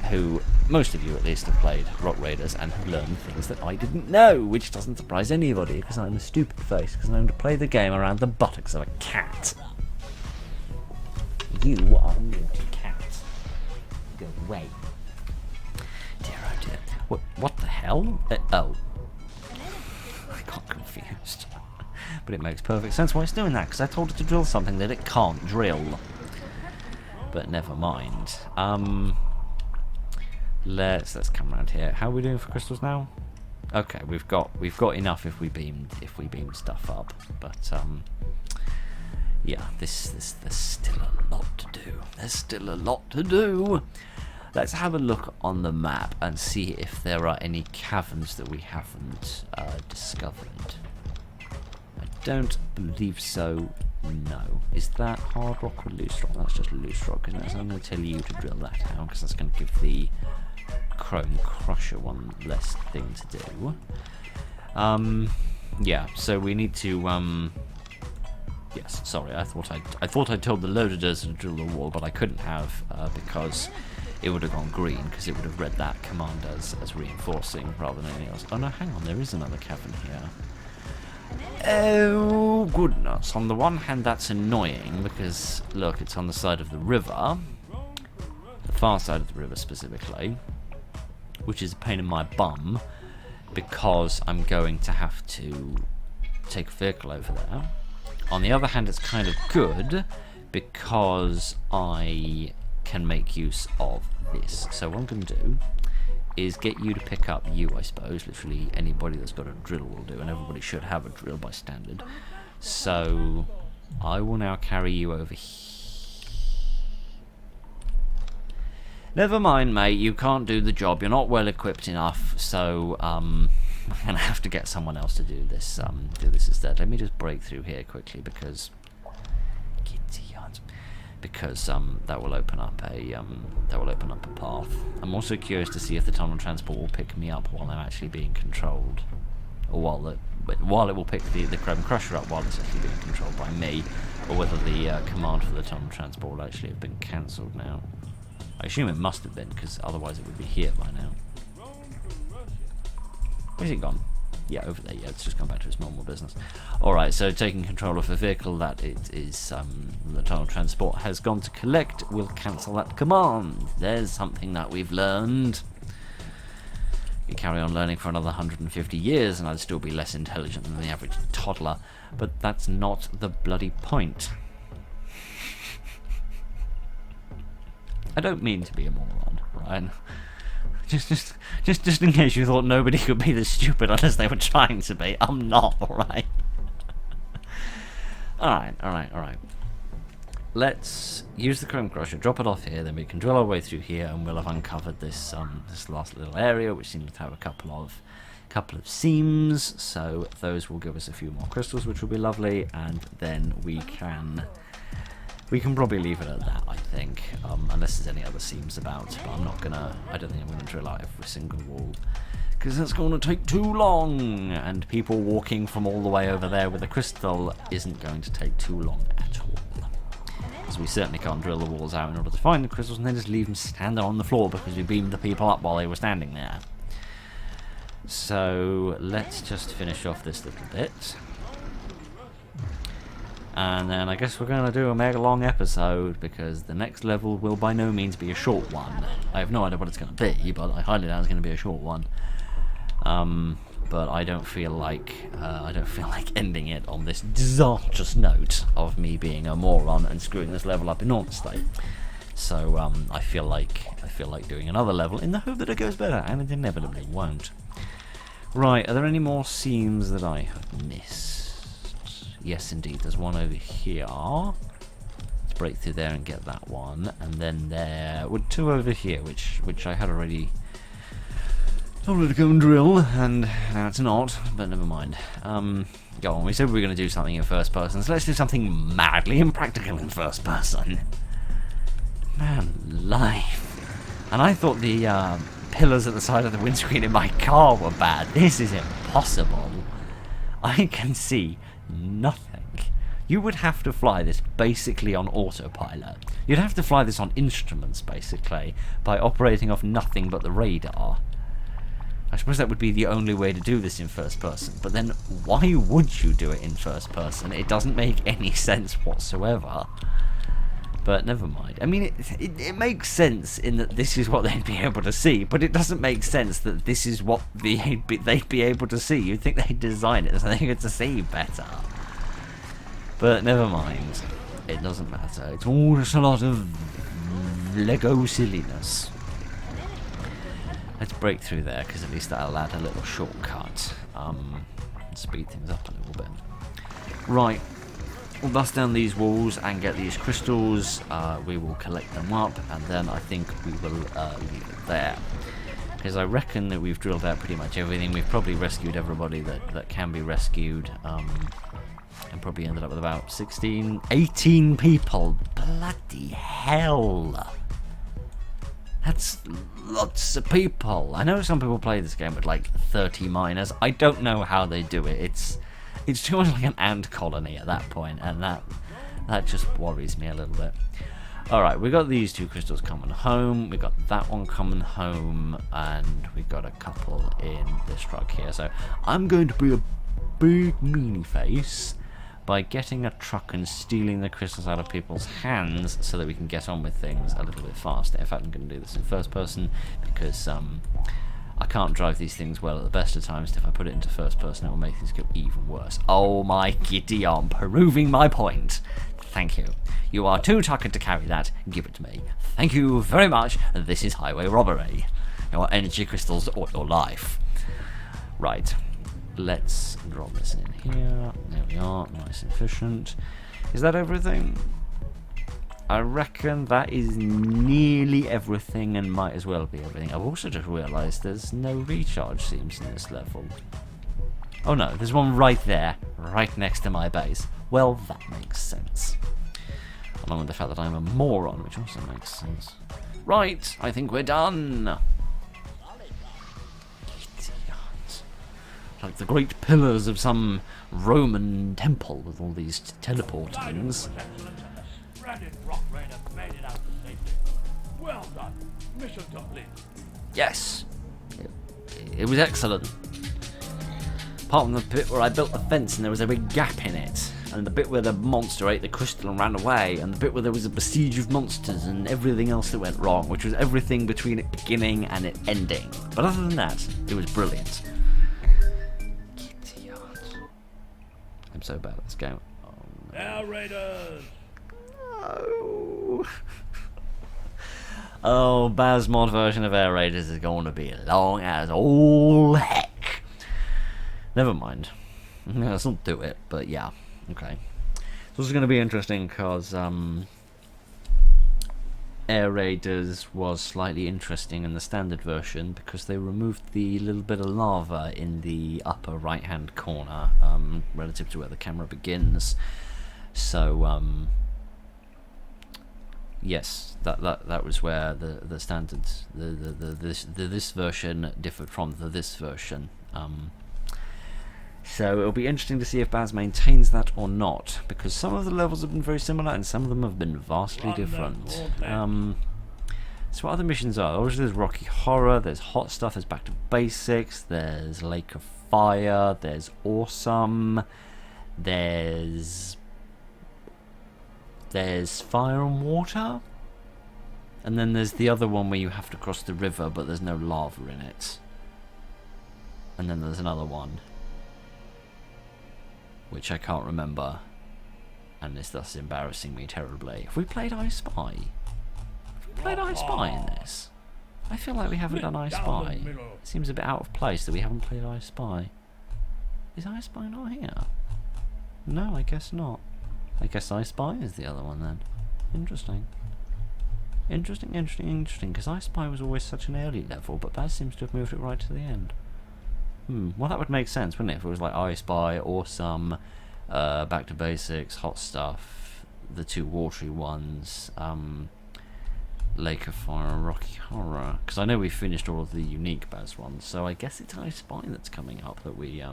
who, most of you at least, have played Rock Raiders and have learned things that I didn't know, which doesn't surprise anybody because I'm a stupid face, because I'm going to play the game around the buttocks of a cat. You are a naughty cat. Go away. Dear oh dear. What the hell? Oh. I got confused. But it makes perfect sense why it's doing that, because I told it to drill something that it can't drill. But never mind. Let's come around here. How are we doing for crystals now? Okay, we've got enough if we beam stuff up. But yeah, there's still a lot to do. There's still a lot to do. Let's have a look on the map and see if there are any caverns that we haven't discovered. I don't believe so. No. Is that hard rock or loose rock? That's just loose rock, isn't it? So I'm going to tell you to drill that out, because that's going to give the Chrome Crusher one less thing to do. Yeah, so we need to, yes, sorry, I thought I told the loaders to drill the wall, but I couldn't have, because it would have gone green, because it would have read that command as reinforcing rather than anything else. Oh no, hang on, there is another cavern here. Oh goodness, on the one hand that's annoying, because look, it's on the side of the river, the far side of the river specifically, which is a pain in my bum, because I'm going to have to take a vehicle over there. On the other hand, it's kind of good, because I can make use of this. So what I'm going to do is get you to pick up you, I suppose. Literally anybody that's got a drill will do, and everybody should have a drill by standard. So I will now carry you over here. Never mind, mate, you can't do the job. You're not well equipped enough, so I'm gonna have to get someone else to do this instead. Let me just break through here quickly, because that will open up a path. I'm also curious to see if the tunnel transport will pick me up while I'm actually being controlled, or while it will pick the Chrome Crusher up while it's actually being controlled by me, or whether the command for the tunnel transport will actually have been cancelled now. I assume it must have been, because otherwise it would be here by now. Where's it gone? Yeah, over there. Yeah, it's just gone back to its normal business. Alright, so taking control of a vehicle that it is the tunnel transport has gone to collect will cancel that command. There's something that we've learned. You carry on learning for another 150 years and I'd still be less intelligent than the average toddler, but that's not the bloody point. I don't mean to be a moron, right? Just in case you thought nobody could be this stupid unless they were trying to be. I'm not, alright? Alright. Let's use the Chrome Crusher, drop it off here, then we can drill our way through here, and we'll have uncovered this this last little area, which seems to have a couple of seams, so those will give us a few more crystals, which will be lovely, and then we can probably leave it at that, I think, unless there's any other seams about, but I don't think I'm gonna drill out every single wall, because that's going to take too long, and people walking from all the way over there with a crystal isn't going to take too long at all. Because we certainly can't drill the walls out in order to find the crystals and then just leave them standing on the floor because we beamed the people up while they were standing there. So let's just finish off this little bit. And then I guess we're going to do a mega long episode, because the next level will by no means be a short one. I have no idea what it's going to be, but I highly doubt it's going to be a short one. But I don't feel like ending it on this disastrous note of me being a moron and screwing this level up enormously. So I feel like doing another level in the hope that it goes better, and it inevitably won't. Right, are there any more seams that I have missed? Yes, indeed. There's one over here. Let's break through there and get that one, and then there were two over here, which I had already told her to go and drill, and now it's not. But never mind. Go on. We said we were going to do something in first person, so let's do something madly impractical in first person. Man, life. And I thought the pillars at the side of the windscreen in my car were bad. This is impossible. I can see nothing. You would have to fly this basically on autopilot. You'd have to fly this on instruments basically by operating off nothing but the radar. I suppose that would be the only way to do this in first person, but then why would you do it in first person? It doesn't make any sense whatsoever. But never mind. I mean, it makes sense in that this is what they'd be able to see, but it doesn't make sense that this is what they'd be able to see. You'd think they'd design it so they get to see better. But never mind. It doesn't matter. It's all just a lot of Lego silliness. Let's break through there, because at least that'll add a little shortcut. Speed things up a little bit. Right. we'll bust down these walls and get these crystals. We will collect them up, and then I think we will leave it there. Because I reckon that we've drilled out pretty much everything. We've probably rescued everybody that can be rescued. And probably ended up with about 18 people. Bloody hell. That's lots of people. I know some people play this game with like 30 miners. I don't know how they do it. It's too much like an ant colony at that point, and that just worries me a little bit. Alright, we got these 2 crystals coming home, we got that one coming home, and we got a couple in this truck here. So I'm going to be a big meanie face by getting a truck and stealing the crystals out of people's hands so that we can get on with things a little bit faster. In fact, I'm going to do this in first person because I can't drive these things well at the best of times. If I put it into first person, it will make things go even worse. Oh my giddy arm, proving my point. Thank you. You are too tuckered to carry that. Give it to me. Thank you very much. This is highway robbery. Your energy crystals or your life. Right. Let's drop this in here. There we are. Nice and efficient. Is that everything? I reckon that is nearly everything and might as well be everything. I've also just realised there's no recharge seams in this level. Oh no, there's one right there, right next to my base. Well, that makes sense. Along with the fact that I'm a moron, which also makes sense. Right, I think we're done. Like the great pillars of some Roman temple with all these teleportings. Splendid Rock Raider made it out to safety. Well done. Mission complete. Yes. It was excellent. Apart from the bit where I built the fence and there was a big gap in it, and the bit where the monster ate the crystal and ran away, and the bit where there was a besiege of monsters and everything else that went wrong, which was everything between it beginning and it ending. But other than that, it was brilliant. I'm so bad at this game. Oh, no. Air Raiders! No. Oh, Baz mod version of Air Raiders is going to be long as all heck. Never mind. Let's not do it, but yeah. Okay. So this is going to be interesting because Air Raiders was slightly interesting in the standard version because they removed the little bit of lava in the upper right hand corner relative to where the camera begins. So yes, that was where the standards this version differed from this version. So it'll be interesting to see if Baz maintains that or not, because some of the levels have been very similar and some of them have been vastly different. So what other missions are? Obviously there's Rocky Horror, there's Hot Stuff, there's Back to Basics, there's Lake of Fire, there's Awesome, there's Fire and Water, and then there's the other one where you have to cross the river but there's no lava in it. And then there's another one which I can't remember, and this thus embarrassing me terribly. Have we played I Spy? Have we played I Spy in this? I feel like we haven't done I Spy. It seems a bit out of place that we haven't played I Spy. Is I Spy not here? No, I guess not. I guess I Spy is the other one then. Interesting. Interesting, because I Spy was always such an early level, but Baz seems to have moved it right to the end. Well, that would make sense, wouldn't it? If it was like I Spy, Awesome, Back to Basics, Hot Stuff, the two watery ones, Lake of Fire, Rocky Horror. Because I know we finished all of the unique Baz ones, so I guess it's I Spy that's coming up that we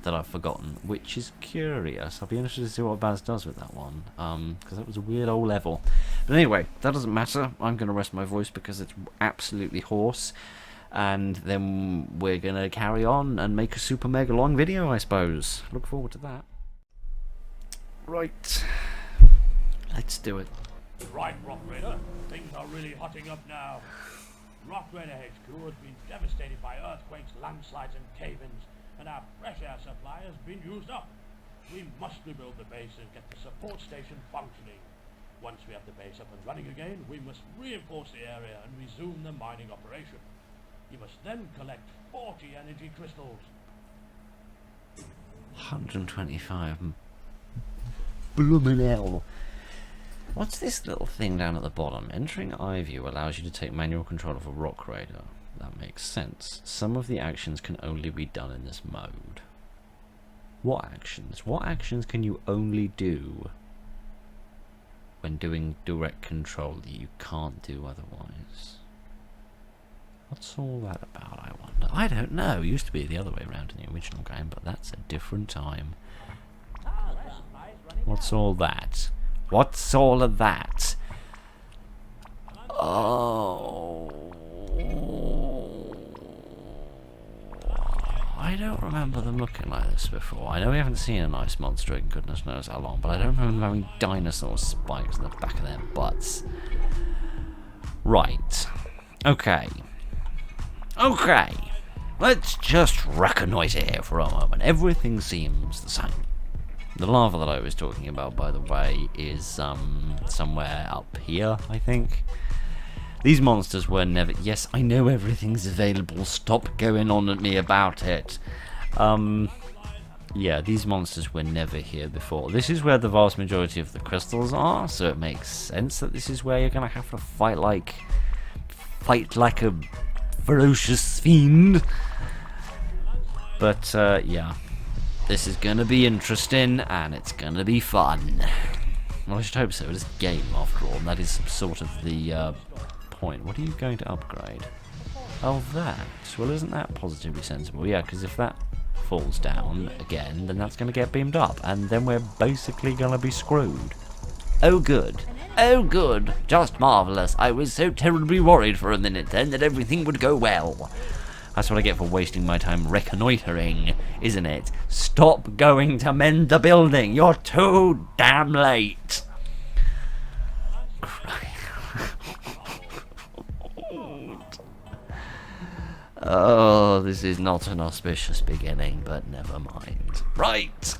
that I've forgotten, which is curious. I'll be interested to see what Baz does with that one, because that was a weird old level. But anyway, that doesn't matter. I'm going to rest my voice because it's absolutely hoarse. And then we're going to carry on and make a super mega long video, I suppose. Look forward to that. Right. Let's do it. Right, Rock Raider. Things are really hotting up now. Rock Raider HQ has been devastated by earthquakes, landslides and cave-ins, and our fresh air supply has been used up. We must rebuild the base and get the support station functioning. Once we have the base up and running again, we must reinforce the area and resume the mining operation. You must then collect 40 energy crystals. 125 Bloomin' hell. What's this little thing down at the bottom? Entering eye view allows you to take manual control of a rock raider. That makes sense. Some of the actions can only be done in this mode. What actions? What actions can you only do when doing direct control that you can't do otherwise? What's all that about, I wonder? I don't know. It used to be the other way around in the original game, but that's a different time. What's all that? What's all of that? Oh. I don't remember them looking like this before. I know we haven't seen an ice monster in goodness knows how long, but I don't remember them having dinosaur spikes in the back of their butts. Right. Okay. Okay. Let's just reconnoiter here for a moment. Everything seems the same. The lava that I was talking about, by the way, is somewhere up here, I think. These monsters were never... Yes, I know everything's available. Stop going on at me about it. Yeah, these monsters were never here before. This is where the vast majority of the crystals are, so it makes sense that this is where you're going to have to fight like a ferocious fiend. But, yeah. This is going to be interesting, and it's going to be fun. Well, I should hope so. It is a game, after all, and that is sort of the point. What are you going to upgrade? Oh, that. Well, isn't that positively sensible? Yeah, because if that falls down again, then that's going to get beamed up, and then we're basically going to be screwed. Oh, good. Oh, good. Just marvellous. I was so terribly worried for a minute then that everything would go well. That's what I get for wasting my time reconnoitering, isn't it? Stop going to mend the building. You're too damn late. Oh, this is not an auspicious beginning, but never mind. Right.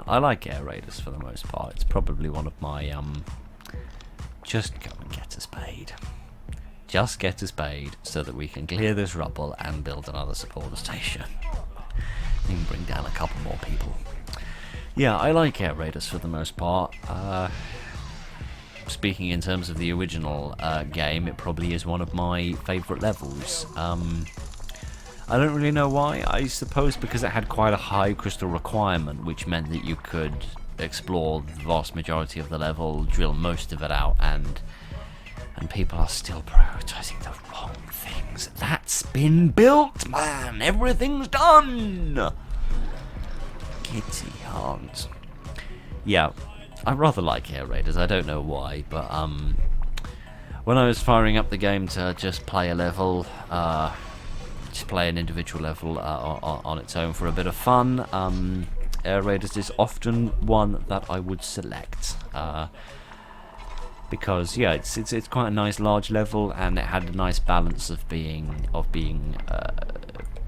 I like air raiders for the most part. It's probably one of my, just go and get a spade. Just get a spade so that we can clear this rubble and build another supporter station. We can bring down a couple more people. Yeah, I like air raiders for the most part. Speaking in terms of the original game, it probably is one of my favourite levels. I don't really know why. I suppose because it had quite a high crystal requirement, which meant that you could explore the vast majority of the level, drill most of it out, and people are still prioritising the wrong things. That's been built, man! Everything's done! Kitty Hunt. Yeah, I rather like air raiders. I don't know why, but when I was firing up the game to just play a level, just play an individual level on its own for a bit of fun, air raiders is often one that I would select. Because yeah, it's quite a nice large level, and it had a nice balance of being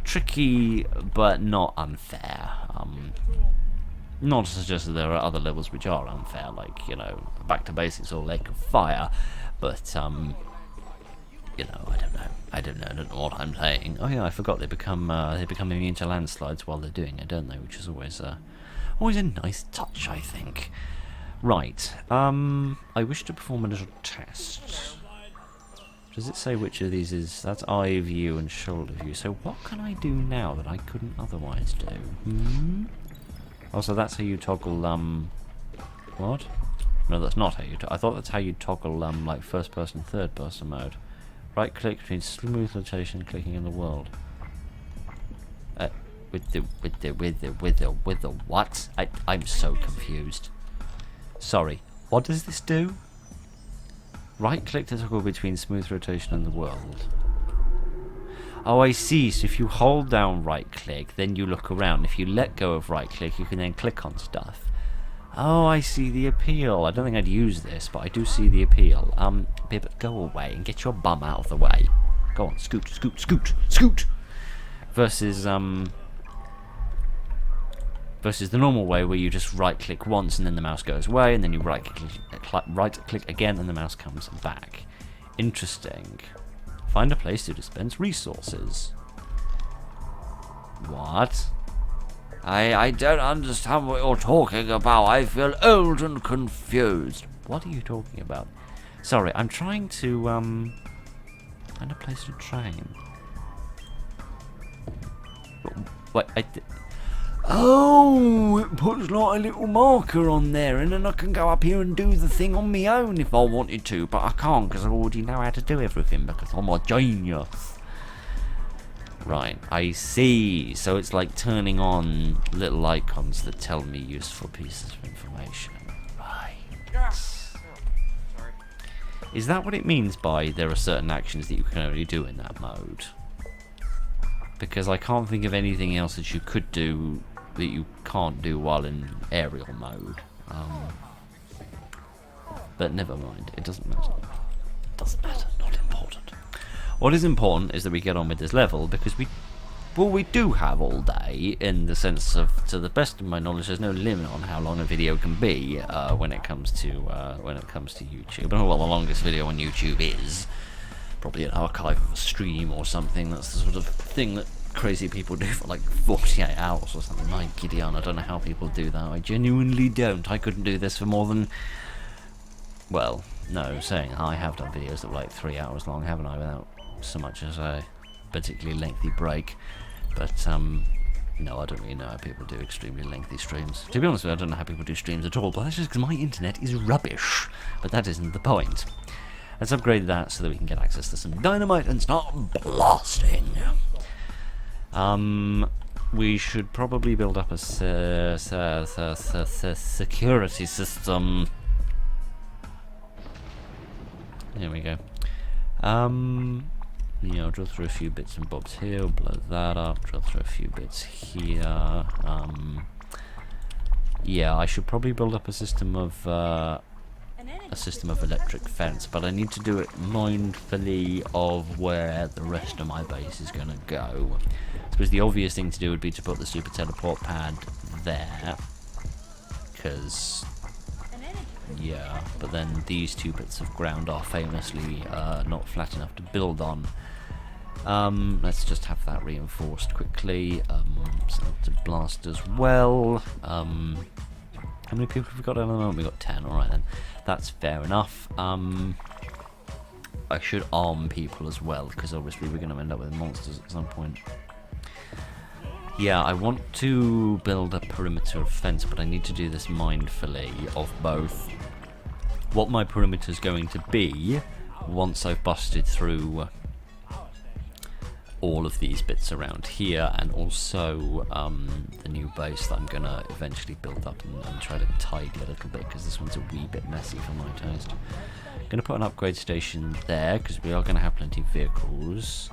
tricky but not unfair. Not to suggest that there are other levels which are unfair, like, you know, Back to Basics or Lake of Fire, but you know, I don't know what I'm saying. Oh yeah, I forgot they become immune to landslides while they're doing it, don't they? Which is always a nice touch, I think. Right, I wish to perform a little test. Does it say which of these is... That's eye view and shoulder view. So what can I do now that I couldn't otherwise do? Also, that's how you toggle, what? No, that's not how you I thought that's how you toggle, like, first person, third person mode. Right click between smooth rotation and clicking in the world. With the what? I'm so confused. Sorry, what does this do? Right click to toggle between smooth rotation and the world. Oh, I see. So if you hold down right click, then you look around. If you let go of right click, you can then click on stuff. Oh, I see the appeal. I don't think I'd use this, but I do see the appeal. Bib, go away and get your bum out of the way. Go on, scoot, scoot, scoot, scoot! Versus the normal way where you just right click once and then the mouse goes away, and then you right click again and the mouse comes back. Interesting. Find a place to dispense resources. What? I don't understand what you're talking about. I feel old and confused. What are you talking about? Sorry, I'm trying to, find a place to train. Wait, oh, it puts like a little marker on there, and then I can go up here and do the thing on my own if I wanted to, but I can't because I already know how to do everything because I'm a genius. Right, I see. So it's like turning on little icons that tell me useful pieces of information. Right. Sorry. Is that what it means by there are certain actions that you can only do in that mode? Because I can't think of anything else that you could do that you can't do while in aerial mode. But never mind, it doesn't matter. It doesn't matter, not important. What is important is that we get on with this level because we do have all day, in the sense of, to the best of my knowledge, there's no limit on how long a video can be when it comes to YouTube. Well, the longest video on YouTube is probably an archive of a stream or something. That's the sort of thing that crazy people do for like 48 hours or something. My Gideon, I don't know how people do that. I genuinely don't. I couldn't do this for more than, well, no, saying I have done videos that were like 3 hours long, haven't I, without so much as a particularly lengthy break. But no, I don't really know how people do extremely lengthy streams. To be honest with you, I don't know how people do streams at all, but that's just because my internet is rubbish. But that isn't the point. Let's upgrade that so that we can get access to some dynamite and start blasting. We should probably build up a security system. There we go. Yeah, I'll drill through a few bits and bobs here, blow that up, drill through a few bits here. Yeah, I should probably build up a system of electric fence, but I need to do it mindfully of where the rest of my base is going to go. I suppose the obvious thing to do would be to put the super teleport pad there, because yeah, but then these two bits of ground are famously not flat enough to build on. Let's just have that reinforced quickly. So to blast as well. How many people have we got at the moment? We've got 10, alright then. That's fair enough. I should arm people as well, because obviously we're going to end up with monsters at some point. Yeah, I want to build a perimeter of fence, but I need to do this mindfully of both what my perimeter is going to be once I've busted through all of these bits around here, and also the new base that I'm going to eventually build up and try to tidy a little bit, because this one's a wee bit messy for my taste. I'm going to put an upgrade station there, because we are going to have plenty of vehicles.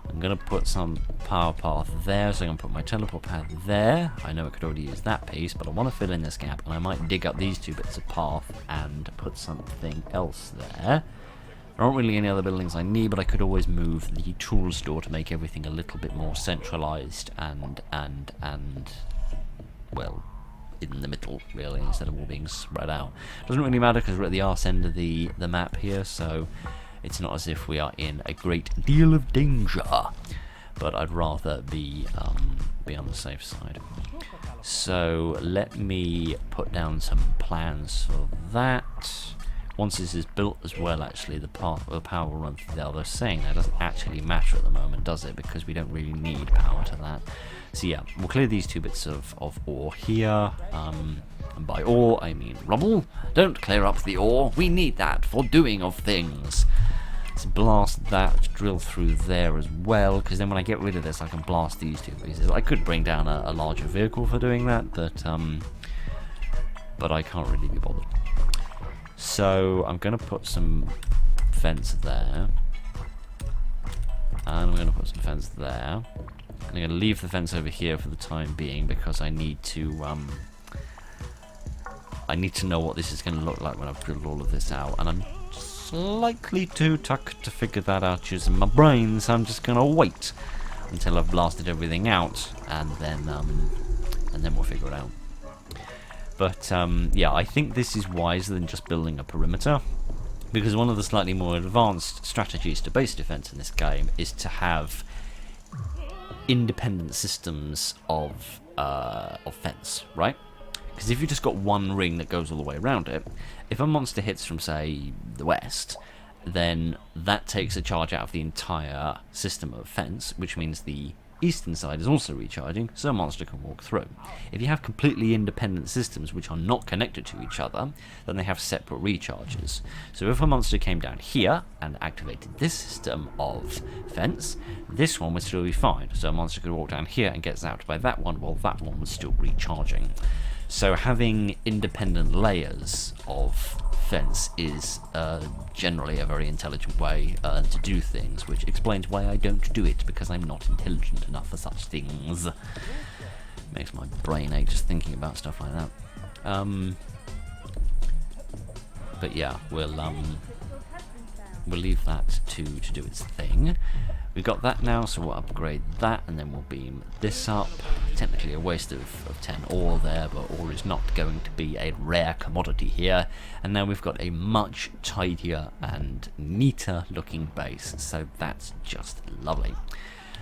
I'm going to put some power path there, so I'm going to put my teleport pad there. I know I could already use that piece, but I want to fill in this gap, and I might dig up these two bits of path and put something else there. There aren't really any other buildings I need, but I could always move the tool store to make everything a little bit more centralised and well, in the middle, really, instead of all being spread out. Doesn't really matter because we're at the arse end of the map here, so it's not as if we are in a great deal of danger. But I'd rather be on the safe side. So let me put down some plans for that. Once this is built as well, actually, the power will run through there. Although saying that doesn't actually matter at the moment, does it? Because we don't really need power to that. So yeah, we'll clear these two bits of ore here. And by ore, I mean rubble. Don't clear up the ore. We need that for doing of things. Let's blast that, drill through there as well, because then when I get rid of this, I can blast these two pieces. I could bring down a larger vehicle for doing that, but I can't really be bothered. So I'm going to put some fence there, and I'm going to put some fence there. I'm going to leave the fence over here for the time being because I need to know what this is going to look like when I've drilled all of this out, and I'm slightly too tucked to figure that out using my brain, so I'm just going to wait until I've blasted everything out, and then we'll figure it out. But yeah, I think this is wiser than just building a perimeter, because one of the slightly more advanced strategies to base defense in this game is to have independent systems of fence, right? Because if you've just got one ring that goes all the way around it, if a monster hits from, say, the west, then that takes a charge out of the entire system of fence, which means the eastern side is also recharging, so a monster can walk through. If you have completely independent systems which are not connected to each other, then they have separate recharges. So if a monster came down here and activated this system of fence, this one would still be fine. So a monster could walk down here and get zapped by that one while that one was still recharging. So having independent layers of fence is generally a very intelligent way to do things, which explains why I don't do it, because I'm not intelligent enough for such things. Makes my brain ache just thinking about stuff like that. But yeah, we'll leave that to do its thing. We've got that now, so we'll upgrade that, and then we'll beam this up. Technically a waste of 10 ore there, but ore is not going to be a rare commodity here. And now we've got a much tidier and neater looking base, so that's just lovely.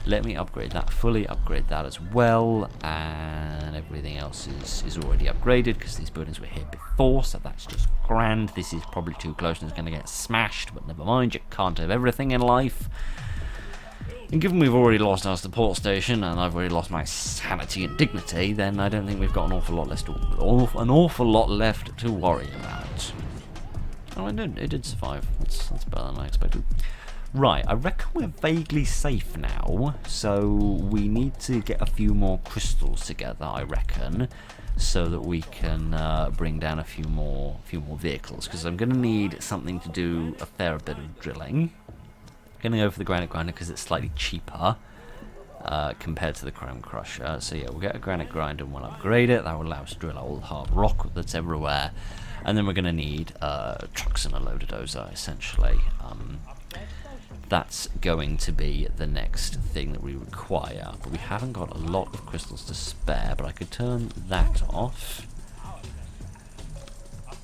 Let me upgrade that fully, upgrade that as well, and everything else is already upgraded because these buildings were here before, so that's just grand. This is probably too close and it's going to get smashed, but never mind, you can't have everything in life. And given we've already lost our support station and I've already lost my sanity and dignity, then I don't think we've got an awful lot left to worry about. Oh, it did survive. That's better than I expected. Right, I reckon we're vaguely safe now, so we need to get a few more crystals together, I reckon, so that we can bring down a few more vehicles, because I'm going to need something to do a fair bit of drilling. Going to go for the granite grinder because it's slightly cheaper compared to the chrome crusher. So yeah, we'll get a granite grinder and we'll upgrade it. That will allow us to drill all the hard rock that's everywhere. And then we're going to need trucks and a loader dozer, essentially. That's going to be the next thing that we require. But we haven't got a lot of crystals to spare, but I could turn that off.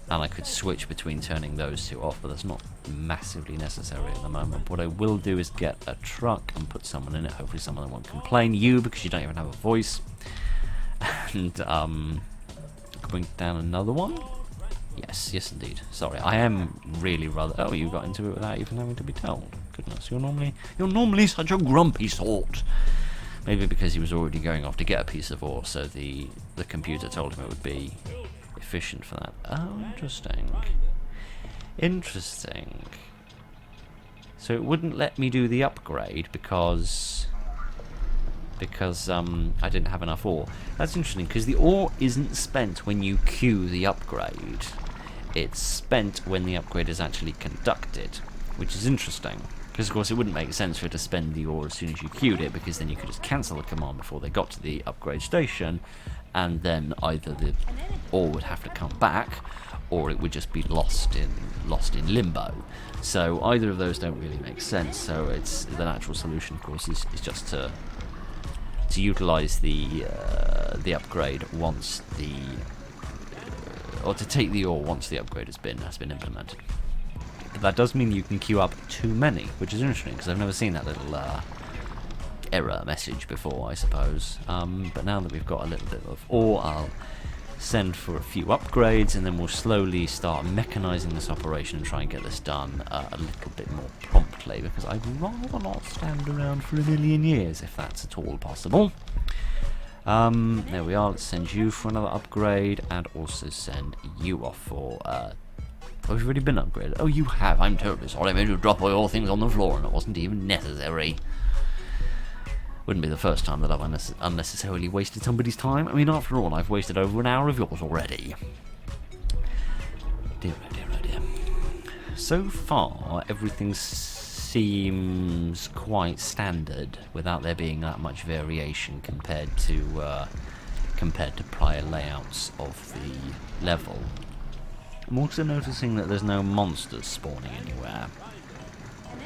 And I could switch between turning those two off, but that's not massively necessary at the moment. What I will do is get a truck and put someone in it. Hopefully someone won't complain. You, because you don't even have a voice. And bring down another one. Yes, indeed. Sorry, I am really rather... Oh, you got into it without even having to be told. Goodness, you're normally such a grumpy sort. Maybe because he was already going off to get a piece of ore, so the computer told him it would be efficient for that. Oh, interesting. So it wouldn't let me do the upgrade because I didn't have enough ore. That's interesting, because the ore isn't spent when you queue the upgrade. It's spent when the upgrade is actually conducted, which is interesting. Because of course it wouldn't make sense for it to spend the ore as soon as you queued it, because then you could just cancel the command before they got to the upgrade station, and then either the ore would have to come back, or it would just be lost in limbo. So either of those don't really make sense. So it's the natural solution, of course, is just to utilize the upgrade once or to take the ore once the upgrade has been implemented. But that does mean you can queue up too many, which is interesting because I've never seen that little error message before, I suppose. But now that we've got a little bit of ore, I'll send for a few upgrades, and then we'll slowly start mechanizing this operation and try and get this done a little bit more promptly, because I'd rather not stand around for a million years, if that's at all possible. There we are. Let's send you for another upgrade, and also send you off for... Oh, you've already been upgraded. Oh, you have. I'm terribly sorry. I made you drop all your things on the floor, and it wasn't even necessary. Wouldn't be the first time that I've unnecessarily wasted somebody's time. I mean, after all, I've wasted over an hour of yours already. Dear, oh dear, oh dear. So far, everything seems quite standard, without there being that much variation compared to prior layouts of the level. I'm also noticing that there's no monsters spawning anywhere,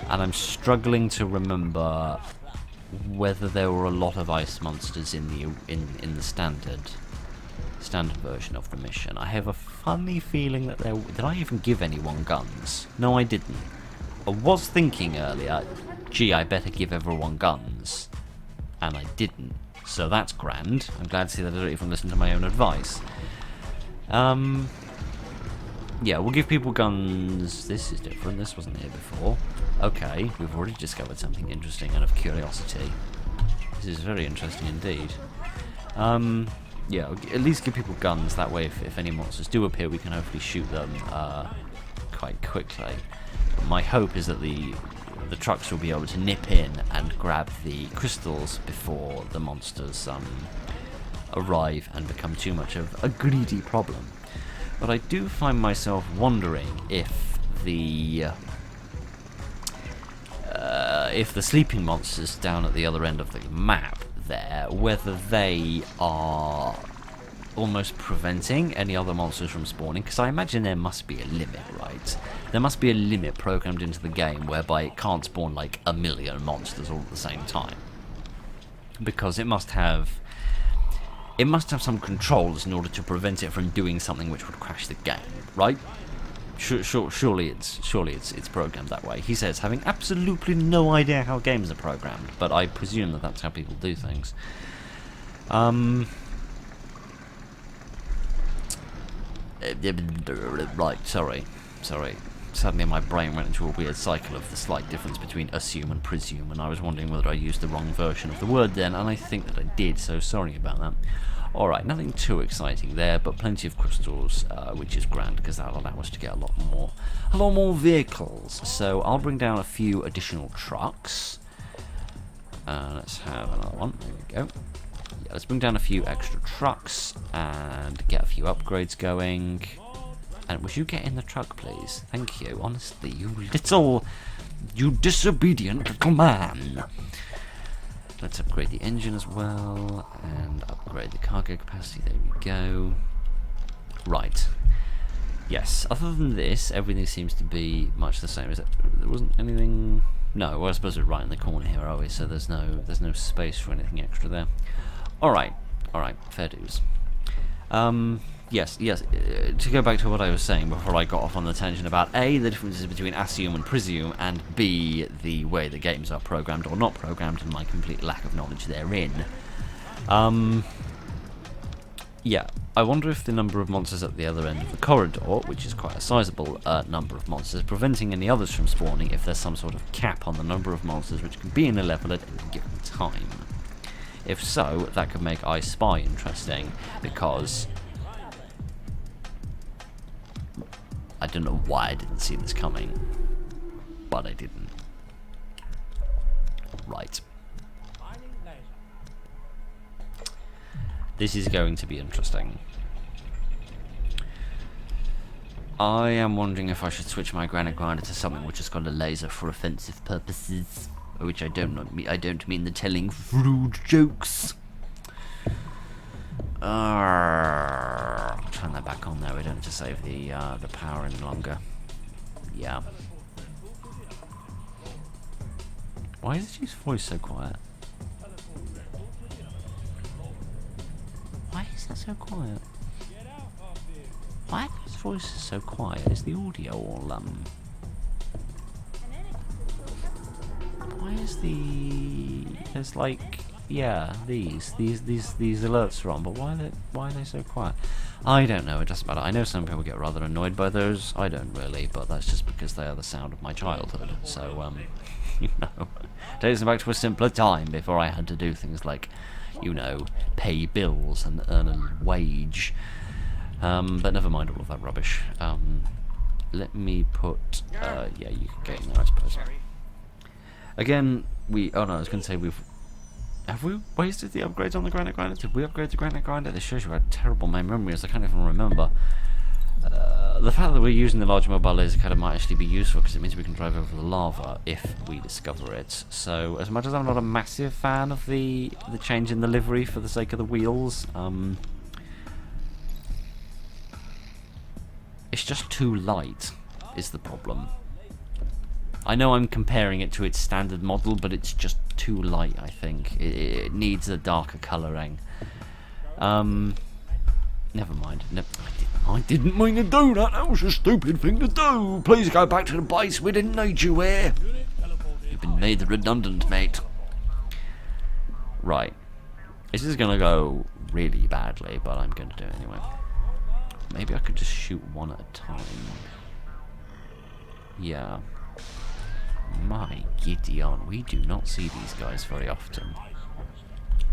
and I'm struggling to remember whether there were a lot of ice monsters in the standard version of the mission. I have a funny feeling that did I even give anyone guns? No, I didn't. I was thinking earlier, gee, I better give everyone guns, and I didn't. So that's grand. I'm glad to see that I don't even listen to my own advice. Yeah, we'll give people guns. This is different. This wasn't here before. Okay, we've already discovered something interesting out of curiosity. This is very interesting indeed. Yeah, at least give people guns. That way, if any monsters do appear, we can hopefully shoot them quite quickly. My hope is that the trucks will be able to nip in and grab the crystals before the monsters arrive and become too much of a greedy problem. But I do find myself wondering if the sleeping monsters down at the other end of the map there, whether they are almost preventing any other monsters from spawning, because I imagine there must be a limit, right? There must be a limit programmed into the game whereby it can't spawn like 1 million monsters all at the same time, because it must have some controls in order to prevent it from doing something which would crash the game, right? Surely it's programmed that way. He says having absolutely no idea how games are programmed, but I presume that that's how people do things. Right, sorry. Suddenly my brain went into a weird cycle of the slight difference between assume and presume, and I was wondering whether I used the wrong version of the word then, and I think that I did, so sorry about that. Alright, nothing too exciting there, but plenty of crystals, which is grand, because that'll allow us to get a lot more vehicles. So I'll bring down a few additional trucks. Let's have another one, there we go. Yeah, let's bring down a few extra trucks, and get a few upgrades going. And would you get in the truck, please? Thank you, honestly, you disobedient little man. Let's upgrade the engine as well, and upgrade the cargo capacity, there we go. Right. Yes, other than this, everything seems to be much the same. There wasn't anything... No, well, I suppose we're right in the corner here, are we? So there's no space for anything extra there. Alright, fair dues. Yes, to go back to what I was saying before I got off on the tangent about A, the differences between assume and presume, and B, the way the games are programmed or not programmed, and my complete lack of knowledge therein. Yeah, I wonder if the number of monsters at the other end of the corridor, which is quite a sizable number of monsters, preventing any others from spawning, if there's some sort of cap on the number of monsters which can be in a level at any given time. If so, that could make I Spy interesting, because... I don't know why I didn't see this coming, but I didn't. Right. This is going to be interesting. I am wondering if I should switch my granite grinder to something which has got a laser for offensive purposes, which I don't mean the telling rude jokes. I'll turn that back on there. We don't have to save the power any longer. Yeah. Why is his voice so quiet? Why is that so quiet? Why is his voice so quiet? Is the audio all Why is there's like... Yeah, these alerts are on, but why are they so quiet? I don't know, it doesn't matter. I know some people get rather annoyed by those. I don't really, but that's just because they are the sound of my childhood. So, you know, takes me back to a simpler time before I had to do things like, you know, pay bills and earn a wage. But never mind all of that rubbish. Let me put, yeah, you can get in there, I suppose. Again, oh no, I was going to say have we wasted the upgrades on the granite grinder? Did we upgrade the granite grinder? This shows you how terrible my memory is. I can't even remember. The fact that we're using the large mobile laser cutter might actually be useful, because it means we can drive over the lava if we discover it. So, as much as I'm not a massive fan of the change in the livery for the sake of the wheels, it's just too light, is the problem. I know I'm comparing it to its standard model, but it's just too light, I think. It needs a darker colouring. Never mind. I didn't mean to do that. That was a stupid thing to do. Please go back to the base. We didn't need you here. You've been made redundant, mate. Right. This is going to go really badly, but I'm going to do it anyway. Maybe I could just shoot one at a time. Yeah. My Gideon, we do not see these guys very often.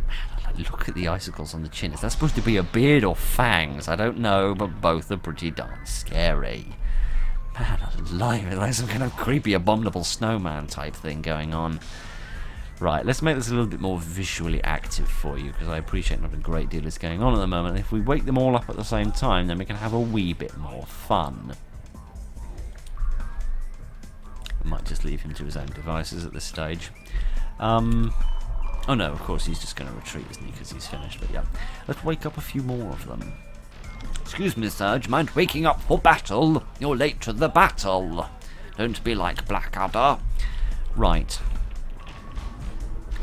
Man, look at the icicles on the chin. Is that supposed to be a beard or fangs? I don't know, but both are pretty darn scary. Man alive, it's like some kind of creepy, abominable snowman type thing going on. Right, let's make this a little bit more visually active for you, because I appreciate not a great deal is going on at the moment. If we wake them all up at the same time, then we can have a wee bit more fun. I might just leave him to his own devices at this stage. Oh no, of course he's just going to retreat, isn't he, because he's finished, but yeah. Let's wake up a few more of them. Excuse me, sir, do you mind waking up for battle? You're late to the battle. Don't be like Blackadder. Right.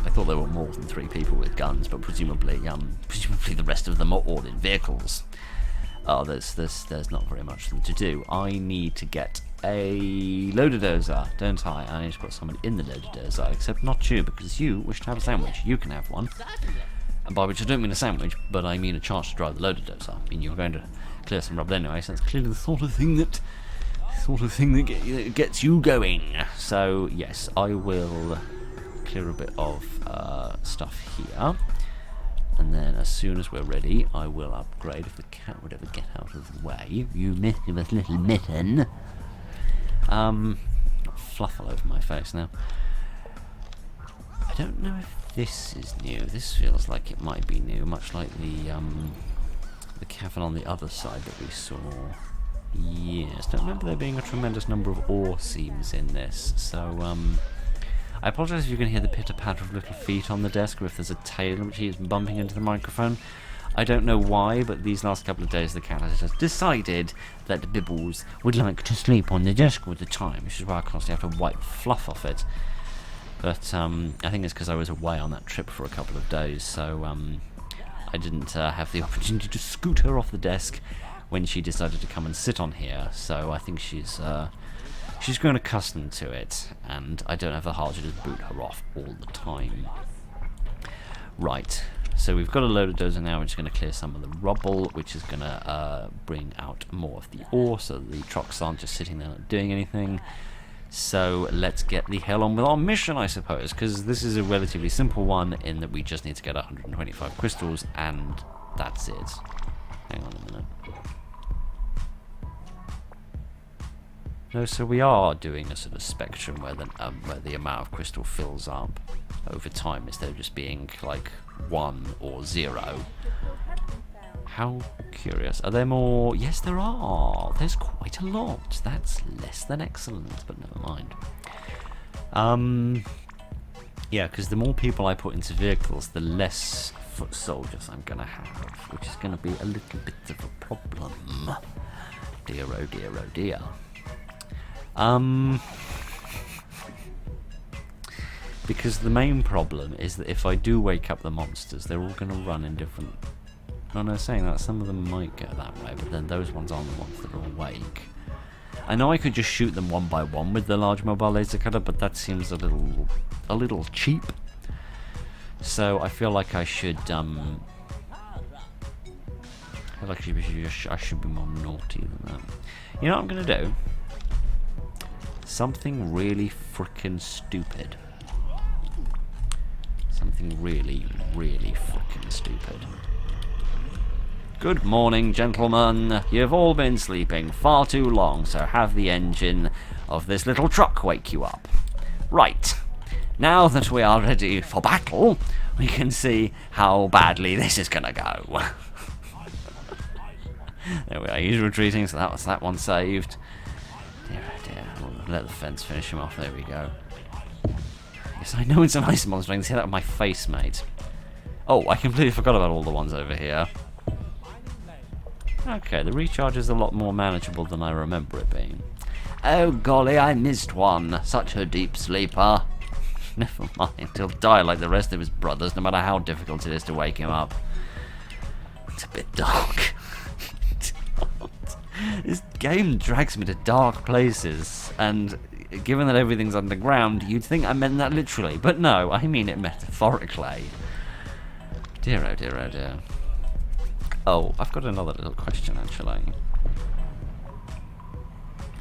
I thought there were more than 3 people with guns, but presumably the rest of them are all in vehicles. Oh, there's not very much for them to do. I need to get a loader dozer, don't I? I need to put someone in the loader dozer, except not you, because you wish to have a sandwich. You can have one. And by which I don't mean a sandwich, but I mean a chance to drive the loader dozer. I mean, you're going to clear some rubble anyway, so that's clearly the sort of thing that gets you going. So yes, I will clear a bit of stuff here, and then as soon as we're ready, I will upgrade if the cat would ever get out of the way. You mischievous little mitten. Fluff all over my face now. I don't know if this is new. This feels like it might be new, much like the cavern on the other side that we saw. Yes, don't remember there being a tremendous number of ore seams in this, so I apologise if you can hear the pitter-patter of little feet on the desk, or if there's a tail which is bumping into the microphone. I don't know why, but these last couple of days the cat has just decided that Bibbles would like to sleep on the desk all the time, which is why I constantly have to wipe fluff off it. But I think it's because I was away on that trip for a couple of days, so I didn't have the opportunity to scoot her off the desk when she decided to come and sit on here, so I think she's grown accustomed to it, and I don't have the heart to just boot her off all the time. Right, so we've got a loader dozer now, which is going to clear some of the rubble, which is going to bring out more of the ore, so the trucks aren't just sitting there not doing anything. So let's get the hell on with our mission, I suppose, because this is a relatively simple one in that we just need to get 125 crystals, and that's it. Hang on a minute. No, so we are doing a sort of spectrum where the amount of crystal fills up over time instead of just being like 1 or 0. How curious. Are there more? Yes, there are. There's quite a lot. That's less than excellent, but never mind. Yeah, because the more people I put into vehicles, the less foot soldiers I'm going to have, which is going to be a little bit of a problem. Dear, oh dear, oh dear. Because the main problem is that if I do wake up the monsters, they're all going to run in different... No, no, saying that, some of them might go that way, but then those ones aren't the ones that are awake. I know I could just shoot them one by one with the large mobile laser cutter, but that seems a little cheap. So I feel like I should, I should be more naughty than that. You know what I'm going to do? Something really frickin' stupid. Something really, really frickin' stupid. Good morning, gentlemen. You've all been sleeping far too long, so have the engine of this little truck wake you up. Right. Now that we are ready for battle, we can see how badly this is gonna go. There we are. He's retreating, so that was that one saved. Dear, oh dear. We'll let the fence finish him off. There we go. Yes, I know it's an ice monster. I can see that with my face, mate. Oh, I completely forgot about all the ones over here. Okay, the recharge is a lot more manageable than I remember it being. Oh golly, I missed one. Such a deep sleeper. Never mind, he'll die like the rest of his brothers, no matter how difficult it is to wake him up. It's a bit dark. This game drags me to dark places, and given that everything's underground, you'd think I meant that literally, but no, I mean it metaphorically. Dear, oh dear, oh dear. Oh, I've got another little question actually.